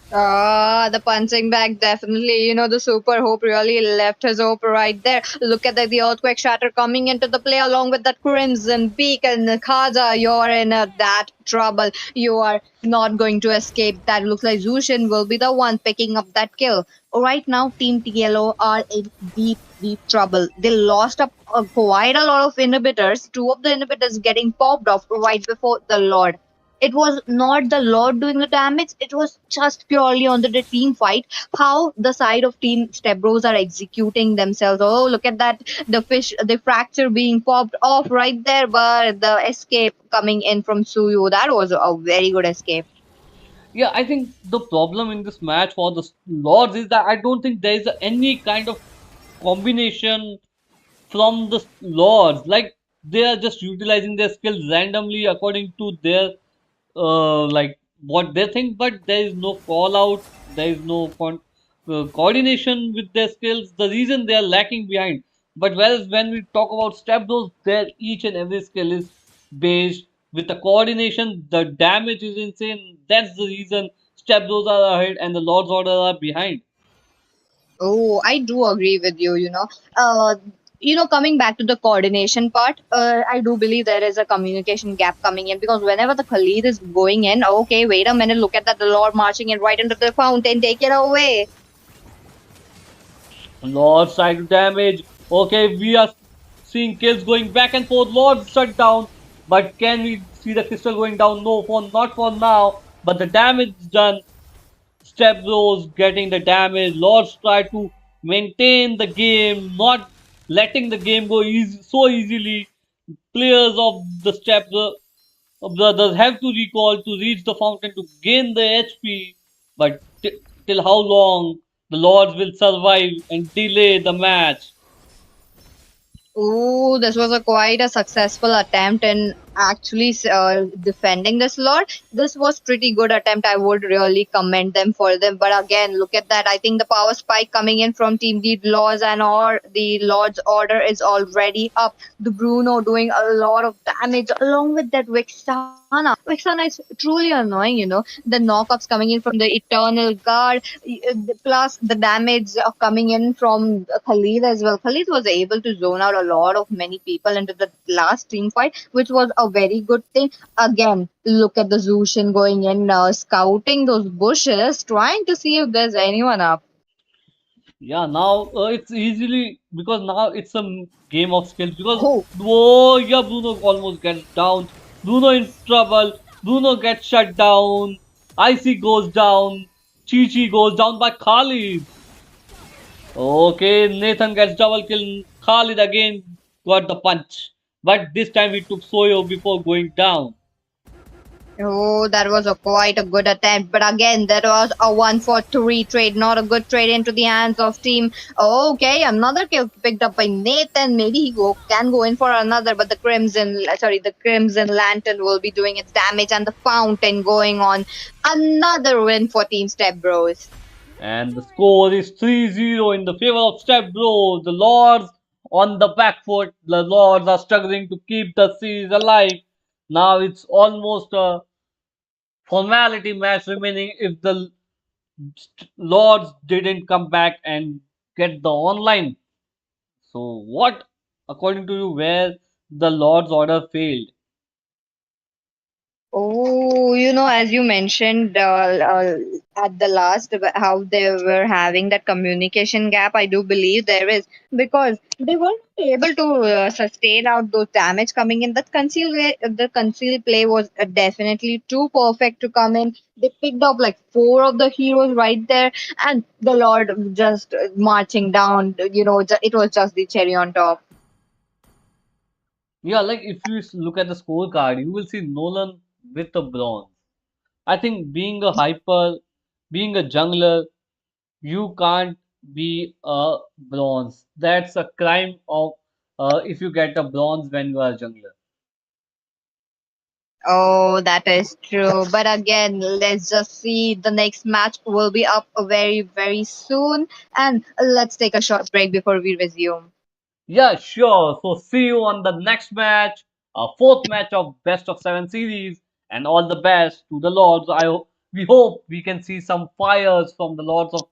Speaker 4: The punching bag definitely, the super hope really left his hope right there. Look at the earthquake shatter coming into the play along with that crimson beacon. Kaja, you're in that trouble. You are not going to escape. That looks like Zushin will be the one picking up that kill. Right now, Team TLO are in deep trouble. They lost up quite a lot of inhibitors. 2 of the inhibitors getting popped off right before the Lord. It was not the Lord doing the damage, it was just purely on the team fight. How the side of Team Stebros are executing themselves. Oh, look at that. The fracture being popped off right there, but the escape coming in from Suyu. That was a very good escape.
Speaker 1: Yeah, I think the problem in this match for the Lords is that I don't think there is any kind of combination from the Lords. Like they are just utilizing their skills randomly according to their like what they think, but there is no call out. there is no coordination with their skills. The reason they are lacking behind. But whereas when we talk about step those, their each and every skill is based with the coordination. The damage is insane. That's the reason step those are ahead and the Lord's Order are behind.
Speaker 4: Oh, I do agree with you, coming back to the coordination part, I do believe there is a communication gap coming in because whenever the Khalid is going in, okay, wait a minute, look at that, the Lord marching in right into the fountain, take it away.
Speaker 1: Lord's trying to damage. Okay, we are seeing kills going back and forth. Lord's shut down. But can we see the crystal going down? No, not for now. But the damage is done. Step Bros getting the damage. Lords try to maintain the game, not letting the game go so easily. Players of the Brothers have to recall to reach the fountain to gain the HP. But till how long the Lords will survive and delay the match?
Speaker 4: Oh, this was a quite a successful attempt in actually defending this Lord. This was pretty good attempt. I would really commend them for them. But again, look at that. I think the power spike coming in from Team Lead Laws and or the Lord's Order is already up. The Bruno doing a lot of damage along with that Vixana. Vixana is truly annoying, The knockups coming in from the Eternal Guard, plus the damage coming in from Khalid as well. Khalid was able to zone out a lot of many people into the last team fight, which was a very good thing. Again, look at the Zushin going in, scouting those bushes, trying to see if there's anyone up.
Speaker 1: Yeah, now it's easily because now it's a game of skills. Because
Speaker 4: Oh,
Speaker 1: oh yeah, Bruno almost gets down. Bruno in trouble. Bruno gets shut down. Icy goes down. Chi Chi goes down by Khalid. Okay, Nathan gets double kill. Khalid again got the punch. But this time he took Soyo before going down.
Speaker 4: Oh, that was a quite a good attempt, but again, that was a 1 for 3 trade, not a good trade into the hands of team. Okay, another kill picked up by Nathan. Maybe can go in for another, but the Crimson Lantern will be doing its damage, and the Fountain going on. Another win for Team Step Bros.
Speaker 1: And the score is 3-0 in the favor of Step Bros. The Lords on the back foot. The Lords are struggling to keep the series alive. Now it's almost a formality match remaining if the Lords didn't come back and get the online. So what, according to you, where the Lord's order failed?
Speaker 4: Oh, as you mentioned at the last, how they were having that communication gap, I do believe there is because they weren't able to sustain out those damage coming in. The conceal play was definitely too perfect to come in. They picked up like four of the heroes right there, and the Lord just marching down. It was just the cherry on top.
Speaker 1: Yeah, like if you look at the scorecard, you will see Nolan with the bronze. I think being a jungler, you can't be a bronze. That's a crime of if you get a bronze when you are a jungler.
Speaker 4: Oh, that is true. But again, let's just see. The next match will be up very, very soon. And let's take a short break before we resume.
Speaker 1: Yeah, sure. So see you on the next match, a fourth match of best of seven series, and all the best to the lords. We hope we can see some fires from the lords.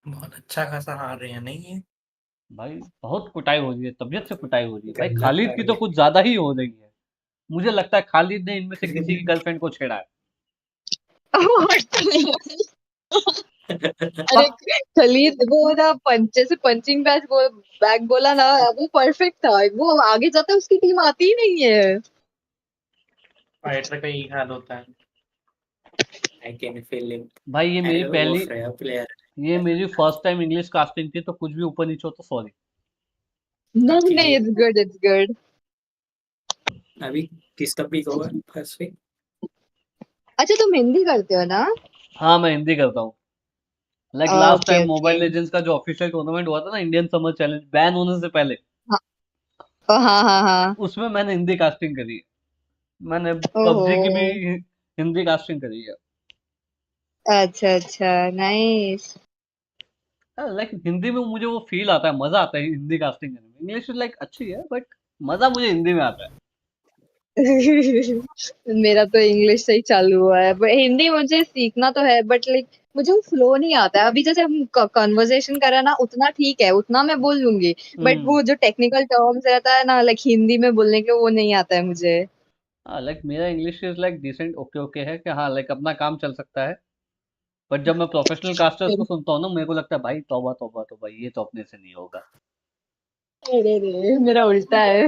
Speaker 5: बहुत अच्छा खासा हार रहे हैं नहीं ये
Speaker 1: भाई बहुत कुटाई हो रही है, तबीयत से कुटाई हो रही है भाई।
Speaker 5: गलत
Speaker 1: खालिद की तो
Speaker 5: टारगेट
Speaker 1: कुछ ज्यादा ही हो रही है। मुझे लगता है खालिद ने इनमें से किसी की गर्लफ्रेंड को छेड़ा है।
Speaker 4: अरे खलीद वो ना पंचे से पंचिंग बैग बोला ना, वो परफेक्ट था। वो आगे जाता उसकी टीम आती ही नहीं है।
Speaker 5: फाइटर का ही हाल होता है आई कैन फील इट
Speaker 1: भाई
Speaker 5: वो फ्रेया प्लेयर
Speaker 1: ये मेरी फर्स्ट टाइम इंग्लिश कास्टिंग थी, तो कुछ भी ऊपर नीचे हो तो सॉरी।
Speaker 4: नहीं नहीं,
Speaker 5: okay
Speaker 4: it's good, it's good.
Speaker 5: अभी किसका पिक होगा फर्स्ट पिक
Speaker 4: अच्छा, तुम हिंदी करते हो ना?
Speaker 1: हाँ मैं हिंदी करता हूँ। Like last
Speaker 4: okay
Speaker 1: time
Speaker 4: okay.
Speaker 1: Mobile legends का जो ऑफिशियल टूर्नामेंट हुआ था ना, इंडियन समर चैलेंज बैन होने से पहले,
Speaker 4: हाँ हाँ हाँ हाँ।
Speaker 1: उसमें मैंने हिंदी कास्टिंग करी है। मैंने पबजी की भी
Speaker 4: ओहो।
Speaker 1: हिंदी कास्टिंग करी है।
Speaker 4: अच्छा अच्छा, नाइस।
Speaker 1: लाइक हिंदी में मुझे वो फील आता है, मजा आता है हिंदी कास्टिंग करने में। इंग्लिश लाइक अच्छी है बट मजा मुझे हिंदी में आता है।
Speaker 4: मेरा तो इंग्लिश से ही चालू हुआ है, बट हिंदी मुझे सीखना तो है, बट लाइक मुझे वो फ्लो नहीं आता है। अभी जैसे हम कन्वर्सेशन कर रहे हैं ना, उतना ठीक है, उतना मैं बोल लूंगी। बट
Speaker 1: हम्म।
Speaker 4: वो जो टेक्निकल टर्म्स रहता है ना, लाइक हिंदी में बोलने के, वो नहीं आता है मुझे।
Speaker 1: हाँ लाइक मेरा English is like decent, okay okay है कि हाँ लाइक अपना काम चल सकता है। बट जब मैं प्रोफेशनल कास्टर्स को सुनता हूँ ना, मेरे को लगता है भाई तौबा तौबा तौबा, ये तो अपने से नहीं होगा।
Speaker 4: अरे रे, मेरा उल्टा है।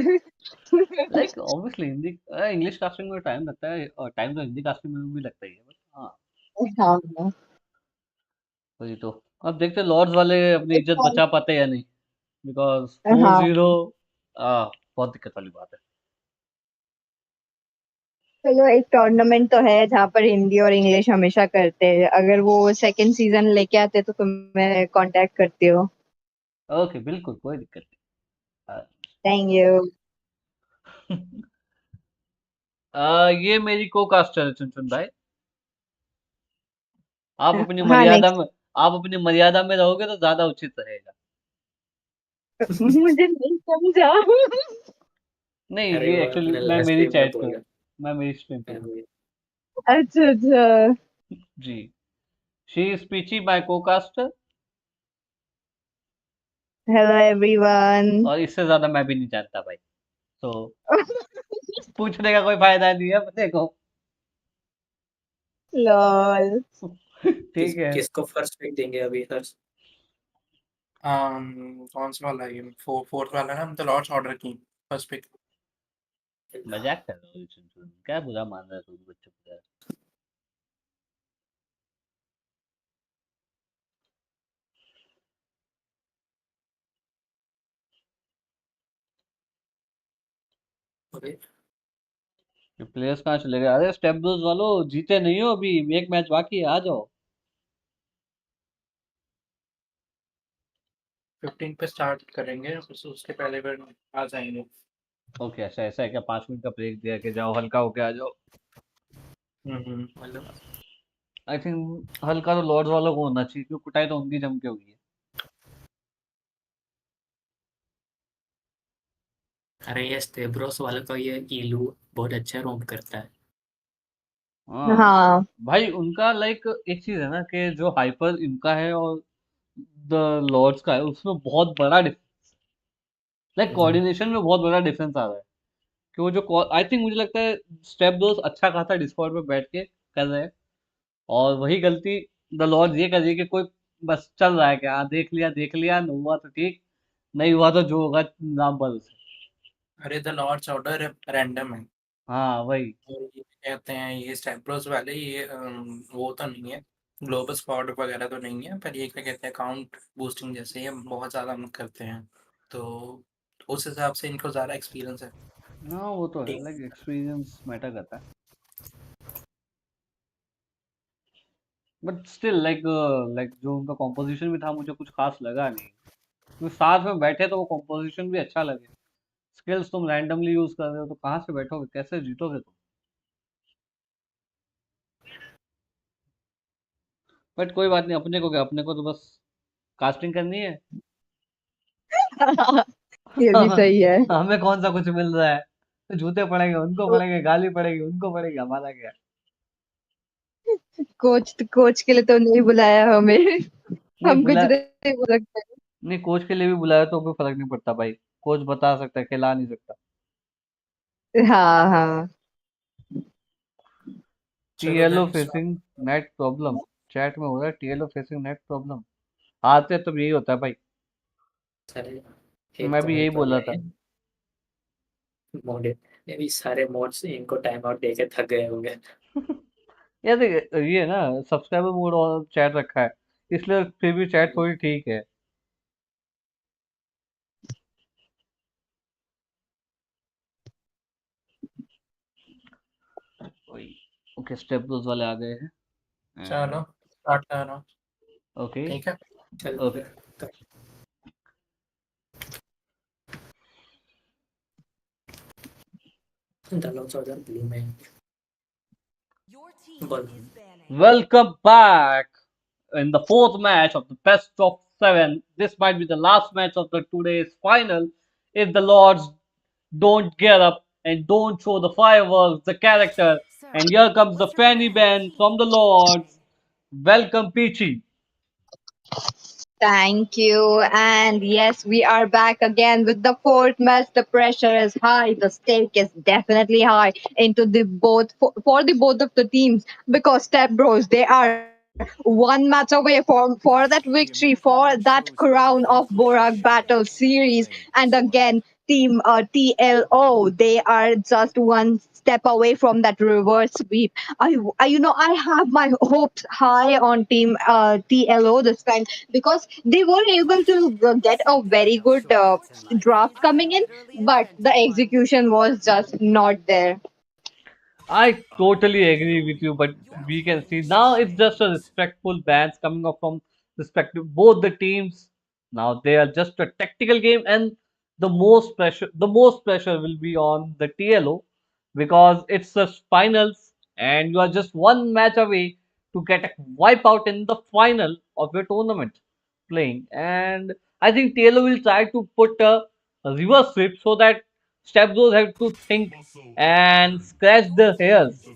Speaker 1: Like obviously Hindi English casting में टाइम लगता है, और टाइम तो हिंदी कास्टिंग में भी लगता ही है, बट हाँ
Speaker 4: हाँ।
Speaker 1: वही तो। अब देखते हैं लॉर्ड्स वाले अपनी इज्जत बचा पाते हैं या नहीं, बिकॉज फोर
Speaker 4: हाँ,
Speaker 1: जीरो बहुत दिक्कत वाली बात है।
Speaker 4: चलो एक टूर्नामेंट तो है जहाँ पर हिंदी और इंग्लिश हमेशा करते हैं। अगर वो सेकंड सीजन लेके आते तो तुम्हें कांटेक्ट करती हो।
Speaker 1: ओके बिल्कुल, कोई दिक्कत नहीं।
Speaker 4: Thank you.
Speaker 1: ये मेरी को कास्टर है चुनचुन भाई। आप अपनी
Speaker 4: हाँ,
Speaker 1: मर्यादा
Speaker 4: नेक्स्ट।
Speaker 1: में, आप अपनी मर्यादा में रहोगे तो ज्यादा उचित रहेगा।
Speaker 4: मुझे नहीं समझा।
Speaker 1: नहीं
Speaker 6: अरे
Speaker 1: ये
Speaker 6: वो
Speaker 1: एक्चुअली
Speaker 6: अपने
Speaker 1: मैं
Speaker 6: लास्ट
Speaker 1: मेरी
Speaker 6: टाइम में
Speaker 1: चैट पे
Speaker 6: बोल
Speaker 1: हूँ, मैं मेरी स्ट्रीम पे हूँ।
Speaker 6: रहा
Speaker 4: अच्छा अच्छा।
Speaker 1: जी। शी इज पीची माय को कास्टर।
Speaker 4: Hello everyone.
Speaker 1: और इससे ज्यादा मैं भी नहीं जानता भाई, तो पूछने का कोई फायदा नहीं है अपने को।
Speaker 4: लॉल।
Speaker 6: किस
Speaker 1: ठीक है।
Speaker 6: किसको फर्स्ट पिक देंगे अभी हर्ष?
Speaker 5: कौन सा वाला है ये? फोर्थ वाला ना, हम तो लॉर्ड्स ऑर्डर की फर्स्ट पिक।
Speaker 1: मजाक कर रहा हूँ चुनचुन, क्या बुरा मान रहा है तू बच्चों को।
Speaker 6: अबे
Speaker 1: ये प्लेयर्स कहाँ चले गए? अरे स्टेप ब्रोस वालों, जीते नहीं हो अभी, एक मैच बाकी है, आ जाओ।
Speaker 5: 15 पे स्टार्ट करेंगे, उसके पहले फिर आ जाएंगे।
Speaker 1: ओके ऐसा ऐसा है क्या? 5 मिनट का ब्रेक दिया कि जाओ हल्का होके आ जाओ।
Speaker 6: मतलब
Speaker 1: आई थिंक हल्का तो लॉर्ड्स वालों को होना चाहिए, क्योंकि कुटाई तो उनकी जम के हुई है।
Speaker 6: अरे ये स्टेब्रोस वाले का ये इलू बहुत अच्छा रोम करता है।
Speaker 1: हाँ
Speaker 4: हाँ।
Speaker 1: भाई उनका लाइक एक चीज है ना कि जो हाइपर इनका है और द लॉर्ड्स का है, उसमें बहुत बड़ा लाइक
Speaker 6: हम्म,
Speaker 1: कोऑर्डिनेशन में बहुत बड़ा डिफरेंस आ रहा है। कि वो जो आई थिंक मुझे लगता है स्टेप दोस्त अच्छा खासा डिस्कॉर्ड पे बैठ के कर रहे हैं, और वही गलती द लॉर्ड ये कर रही है कि कोई बस चल रहा है कि हाँ देख लिया न हुआ तो ठीक, नहीं हुआ तो जो होगा नाम पर उसे।
Speaker 5: अरे द लॉर्ड्स ऑर्डर रैंडम है।
Speaker 1: हाँ वही।
Speaker 5: और ये कहते हैं ये स्टेब्रोस वाले, ये वो तो नहीं है, ग्लोबल स्क्वाड वगैरह तो नहीं है, पर ये क्या कहते हैं अकाउंट बूस्टिंग जैसे ये बहुत ज़्यादा मत करते हैं। तो उस हिसाब से इनको ज़्यादा एक्सपीरियंस है।
Speaker 1: हाँ वो तो है,
Speaker 5: ठीक।
Speaker 1: लाइक एक्सपीरियंस मैटर करता है। बट स्टिल लाइक लाइक जो उनका कॉम्पोजिशन भी था मुझे कुछ खास लगा नहीं। तो साथ में बैठे तो वो कॉम्पोजिशन भी अच्छा लगे। स्किल्स तुम रैंडमली यूज कर रहे हो तो कहाँ से बैठोगे, कैसे जीतोगे तुम? बट कोई बात नहीं, अपने को क्या, अपने को तो बस कास्टिंग करनी है।
Speaker 4: ये भी सही है।
Speaker 1: हमें कौन सा कुछ मिल रहा है? जूते पड़ेंगे उनको, पड़ेंगे गाली पड़ेगी उनको, पड़ेगी हमारा क्या।
Speaker 4: कोच के लिए तो नहीं बुलाया हमें।
Speaker 1: नहीं
Speaker 4: हम कुछ
Speaker 1: बुला,
Speaker 4: नहीं बोल सकते।
Speaker 1: नहीं कोच के लिए भी बुलाया तो कोई फर्क नहीं पड़ता भाई। कोच बता सकता है, खिला नहीं सकता।
Speaker 4: हाँ हाँ।
Speaker 5: चलो
Speaker 1: TLO
Speaker 5: then
Speaker 1: facing net problem, chat में हो रहा है टीएलओ फेसिंग नेट प्रॉब्लम। आते तो यही होता है भाई।
Speaker 6: सारे एक
Speaker 1: मैं
Speaker 6: तो
Speaker 1: भी
Speaker 6: नहीं
Speaker 1: यही
Speaker 6: पड़
Speaker 1: बोला
Speaker 6: गए
Speaker 1: था।
Speaker 6: हैं मोड। ये भी सारे मोड्स इनको टाइम आउट देके थक गए होंगे।
Speaker 1: यार देख, ये ना सब्सक्राइबर मोड और चैट रखा है, इसलिए फिर भी चैट थोड़ी ठीक है। वही। ओके स्टेप वाले आ गए हैं।
Speaker 5: चलो स्टार्ट करो।
Speaker 1: Okay.
Speaker 5: ठीक है।
Speaker 6: चलो
Speaker 1: Okay.
Speaker 6: फिर तो the lords of the blue man. Ball.
Speaker 1: Welcome back in the fourth match of the best of seven. This might be the last match of the today's final. If the Lords don't get up and don't show the fireworks, the character, and here comes the fanny band from the Lords. Welcome, Peachy.
Speaker 4: Thank you. And yes, we are back again with the fourth match. The pressure is high. The stake is definitely high into the both for the both of the teams because Step Bros they are one match away for that victory for that crown of Borak Battle Series. And again, Team TLO they are just one step away from that reverse sweep. I have my hopes high on Team TLO this time because they were able to get a very good draft coming in, but the execution was just not there.
Speaker 1: I totally agree with you, but we can see now it's just a respectful bans coming up from respective both the teams. Now they are just a tactical game, and the most pressure will be on the TLO because it's the finals, and you are just one match away to get a wipeout in the final of your tournament playing. And I think TLO will try to put a reverse sweep so that Stabzos have to think and scratch their hairs.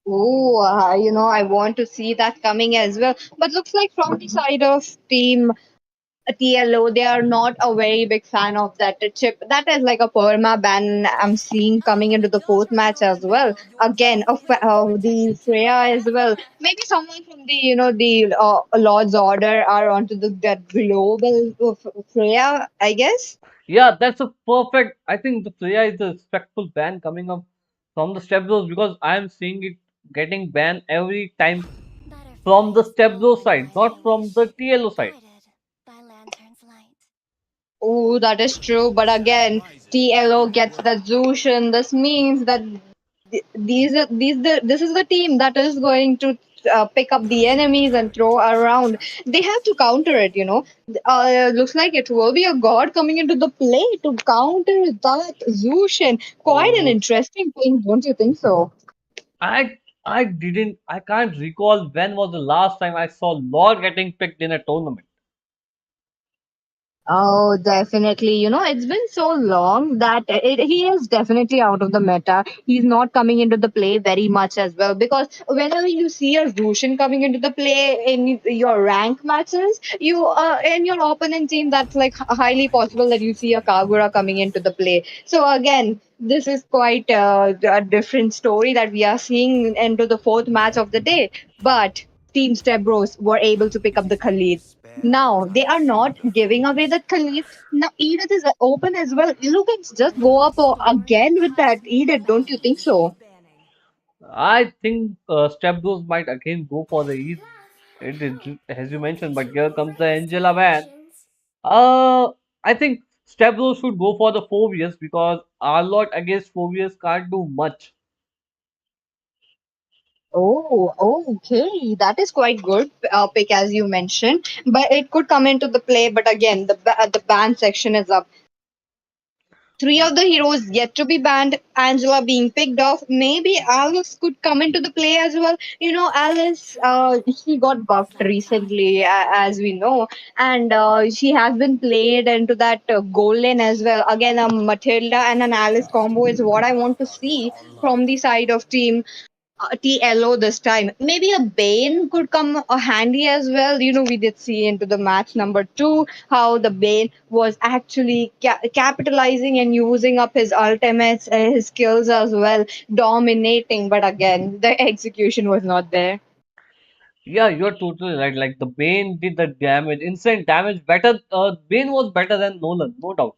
Speaker 4: Oh, I want to see that coming as well. But looks like from the side of Team TLO, they are not a very big fan of that chip. That is like a perma ban I'm seeing coming into the fourth match as well. Again, the Freya as well. Maybe someone from the Lord's Order are onto that global Freya, I guess.
Speaker 1: Yeah, that's a perfect. I think the Freya is a respectful ban coming up from the Step Bros because I am seeing it getting banned every time from the Step Bros side, not from the TLO side.
Speaker 4: Oh, that is true. But again, TLO gets the Zushin. This means that this is the team that is going to pick up the enemies and throw around. They have to counter it. Looks like it will be a god coming into the play to counter that Zushin. Quite an
Speaker 1: Oh,
Speaker 4: interesting thing, don't you think so?
Speaker 1: I can't recall when was the last time I saw Lord getting picked in a tournament.
Speaker 4: Oh, definitely. It's been so long that he is definitely out of the meta. He's not coming into the play very much as well because whenever you see a Roshan coming into the play in your rank matches, you in your opponent team, that's like highly possible that you see a Kagura coming into the play. So again, this is quite a different story that we are seeing into the fourth match of the day. But Team Stebros were able to pick up the Khalid. Now they are not giving away that Khalid. Now Edith is open as well. You can just go up again with that Edith, don't you think so?
Speaker 1: I think Step Bros might again go for the East. It is as you mentioned, but here comes the Angela ban. I think Stablo should go for the 4 years because Arlott against 4 years can't do much.
Speaker 4: Oh, okay. That is quite good pick as you mentioned, but it could come into the play. But again, the ban section is up. Three of the heroes yet to be banned. Angela being picked off. Maybe Alice could come into the play as well. Alice, she got buffed recently, as we know, and she has been played into that goal lane as well. Again, a Matilda and an Alice combo is what I want to see from the side of team TLO this time. Maybe a Bane could come handy as well. We did see into the match number two how the Bane was actually capitalizing and using up his ultimates, his skills as well, dominating. But again, the execution was not there.
Speaker 1: Yeah, you're totally right. Like the Bane did the damage, insane damage. Better, Bane was better than Nolan, no doubt.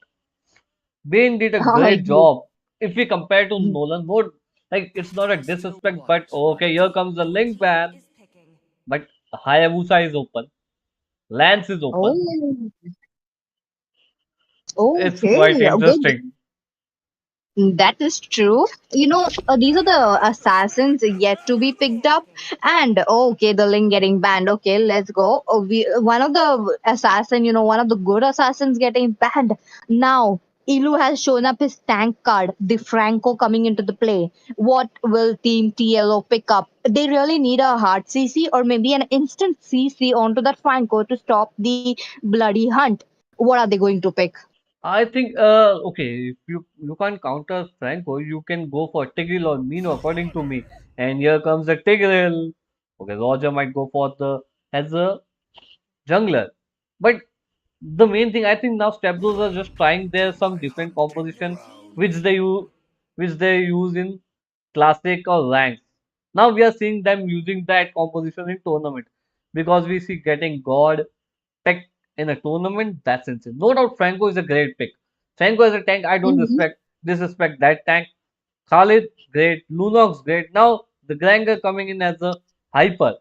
Speaker 1: Bane did a
Speaker 4: I
Speaker 1: great
Speaker 4: agree.
Speaker 1: job. If we compare to Nolan, no, like it's not a disrespect, but okay, here comes the Link ban. But Hayabusa is open, Lance is open.
Speaker 4: Oh,
Speaker 1: It's quite
Speaker 4: okay. Good.
Speaker 1: interesting.
Speaker 4: That is true. These are the assassins yet to be picked up. And okay, the link getting banned. Okay, let's go. One of the assassin, one of the good assassins getting banned. Now, Ilu has shown up his tank card, the Franco coming into the play. What will Team TLO pick up? They really need a hard CC or maybe an instant CC onto that Franco to stop the bloody hunt. What are they going to pick?
Speaker 1: I think okay, if you can't counter Franco, you can go for Tigreal or Mino according to me. And here comes the Tigreal. Okay, Roger might go for the as a jungler. But the main thing I think now Stepbros are just trying their some different composition which they use in classic or ranks. Now we are seeing them using that composition in tournament because we see getting God pick in a tournament. That's insane. No doubt Franco is a great pick. Franco as a tank, I don't disrespect that tank. Khalid, great. Lunox, great. Now the Granger coming in as a hyper.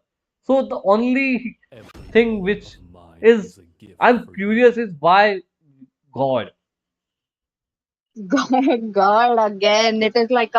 Speaker 1: So the only thing which is I'm curious is why God.
Speaker 4: God, again, it is like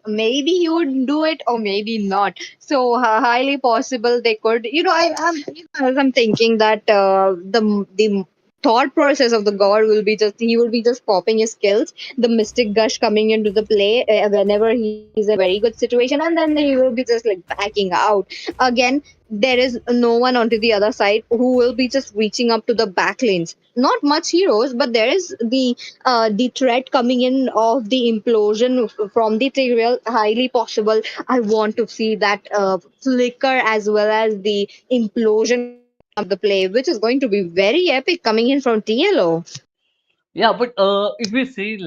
Speaker 4: maybe he would do it or maybe not. So highly possible they could. As I'm thinking that the thought process of the god will be just he will be just popping his skills, the mystic gush coming into the play whenever he's in a very good situation, and then he will be just like backing out again. There is no one onto the other side who will be just reaching up to the back lanes. Not much heroes, but there is the threat coming in of the implosion from the Tigreal, highly possible. I want to see that flicker as well as the implosion coming into the play, which is going to be very epic coming in from TLO.
Speaker 1: Yeah, but if we see,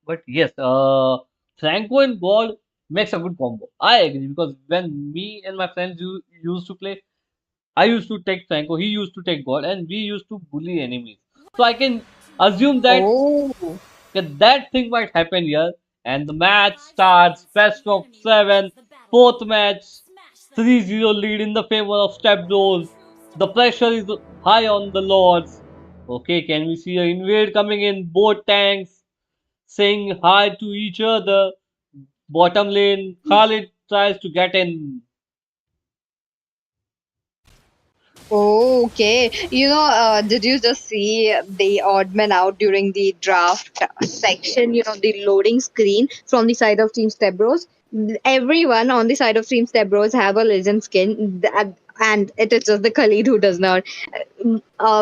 Speaker 1: but yes, Franco and God makes a good combo. I agree because when me and my friends used to play, I used to take Franco, he used to take God, and we used to bully enemies. So I can assume that
Speaker 4: Oh.
Speaker 1: that thing might happen here. And the match starts best of seven, fourth match, 3-0 lead in the favor of Step Bros. The pressure is high on the Lords. Okay, can we see an invade coming in? Both tanks saying hi to each other. Bottom lane, Khalid tries to get in.
Speaker 4: Oh, okay. Did you just see the odd man out during the draft section? The loading screen from the side of Team Stebros. Everyone on the side of Team Stebros have a legend skin, and it is just the Khalid who does not.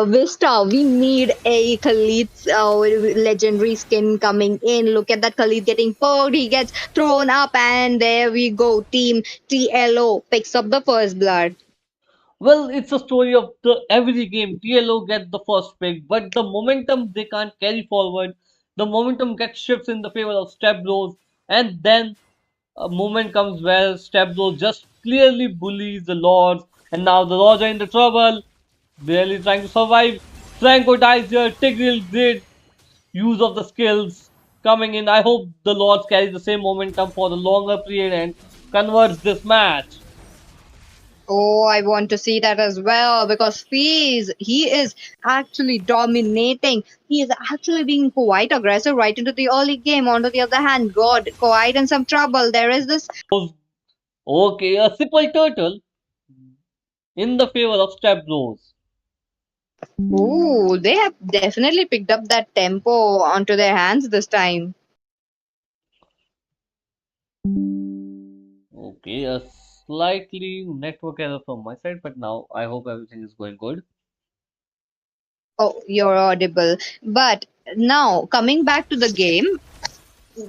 Speaker 4: Vista, we need a Khalid legendary skin coming in. Look at that Khalid getting poked. He gets thrown up, and there we go. Team TLO picks up the first blood.
Speaker 1: Well, it's a story of the every game. TLO get the first pick, but the momentum they can't carry forward. The momentum gets shifts in the favor of Step Bros, and then a moment comes where Step Bros just clearly bullies the Lords, and now the Lords are in the trouble, barely trying to survive. Franco dies here. Tigreal great use of the skills coming in. I hope the Lords carry the same momentum for the longer period and converts this match.
Speaker 4: Oh, I want to see that as well because he is actually dominating. He is actually being quite aggressive right into the early game. On the other hand, God, quite in some trouble. There is this.
Speaker 1: Okay, a simple turtle in the favor of Step Bros.
Speaker 4: Oh, they have definitely picked up that tempo onto their hands this time.
Speaker 1: Okay, a slightly network error from my side, but now I hope everything is going good.
Speaker 4: Oh, you're audible. But now coming back to the game,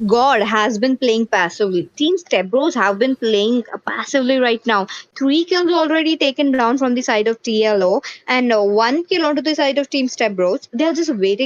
Speaker 4: God has been playing passively. Team Stebros have been playing passively right now. 3 kills already taken down from the side of TLO and 1 kill onto the side of Team Stebros. They are just waiting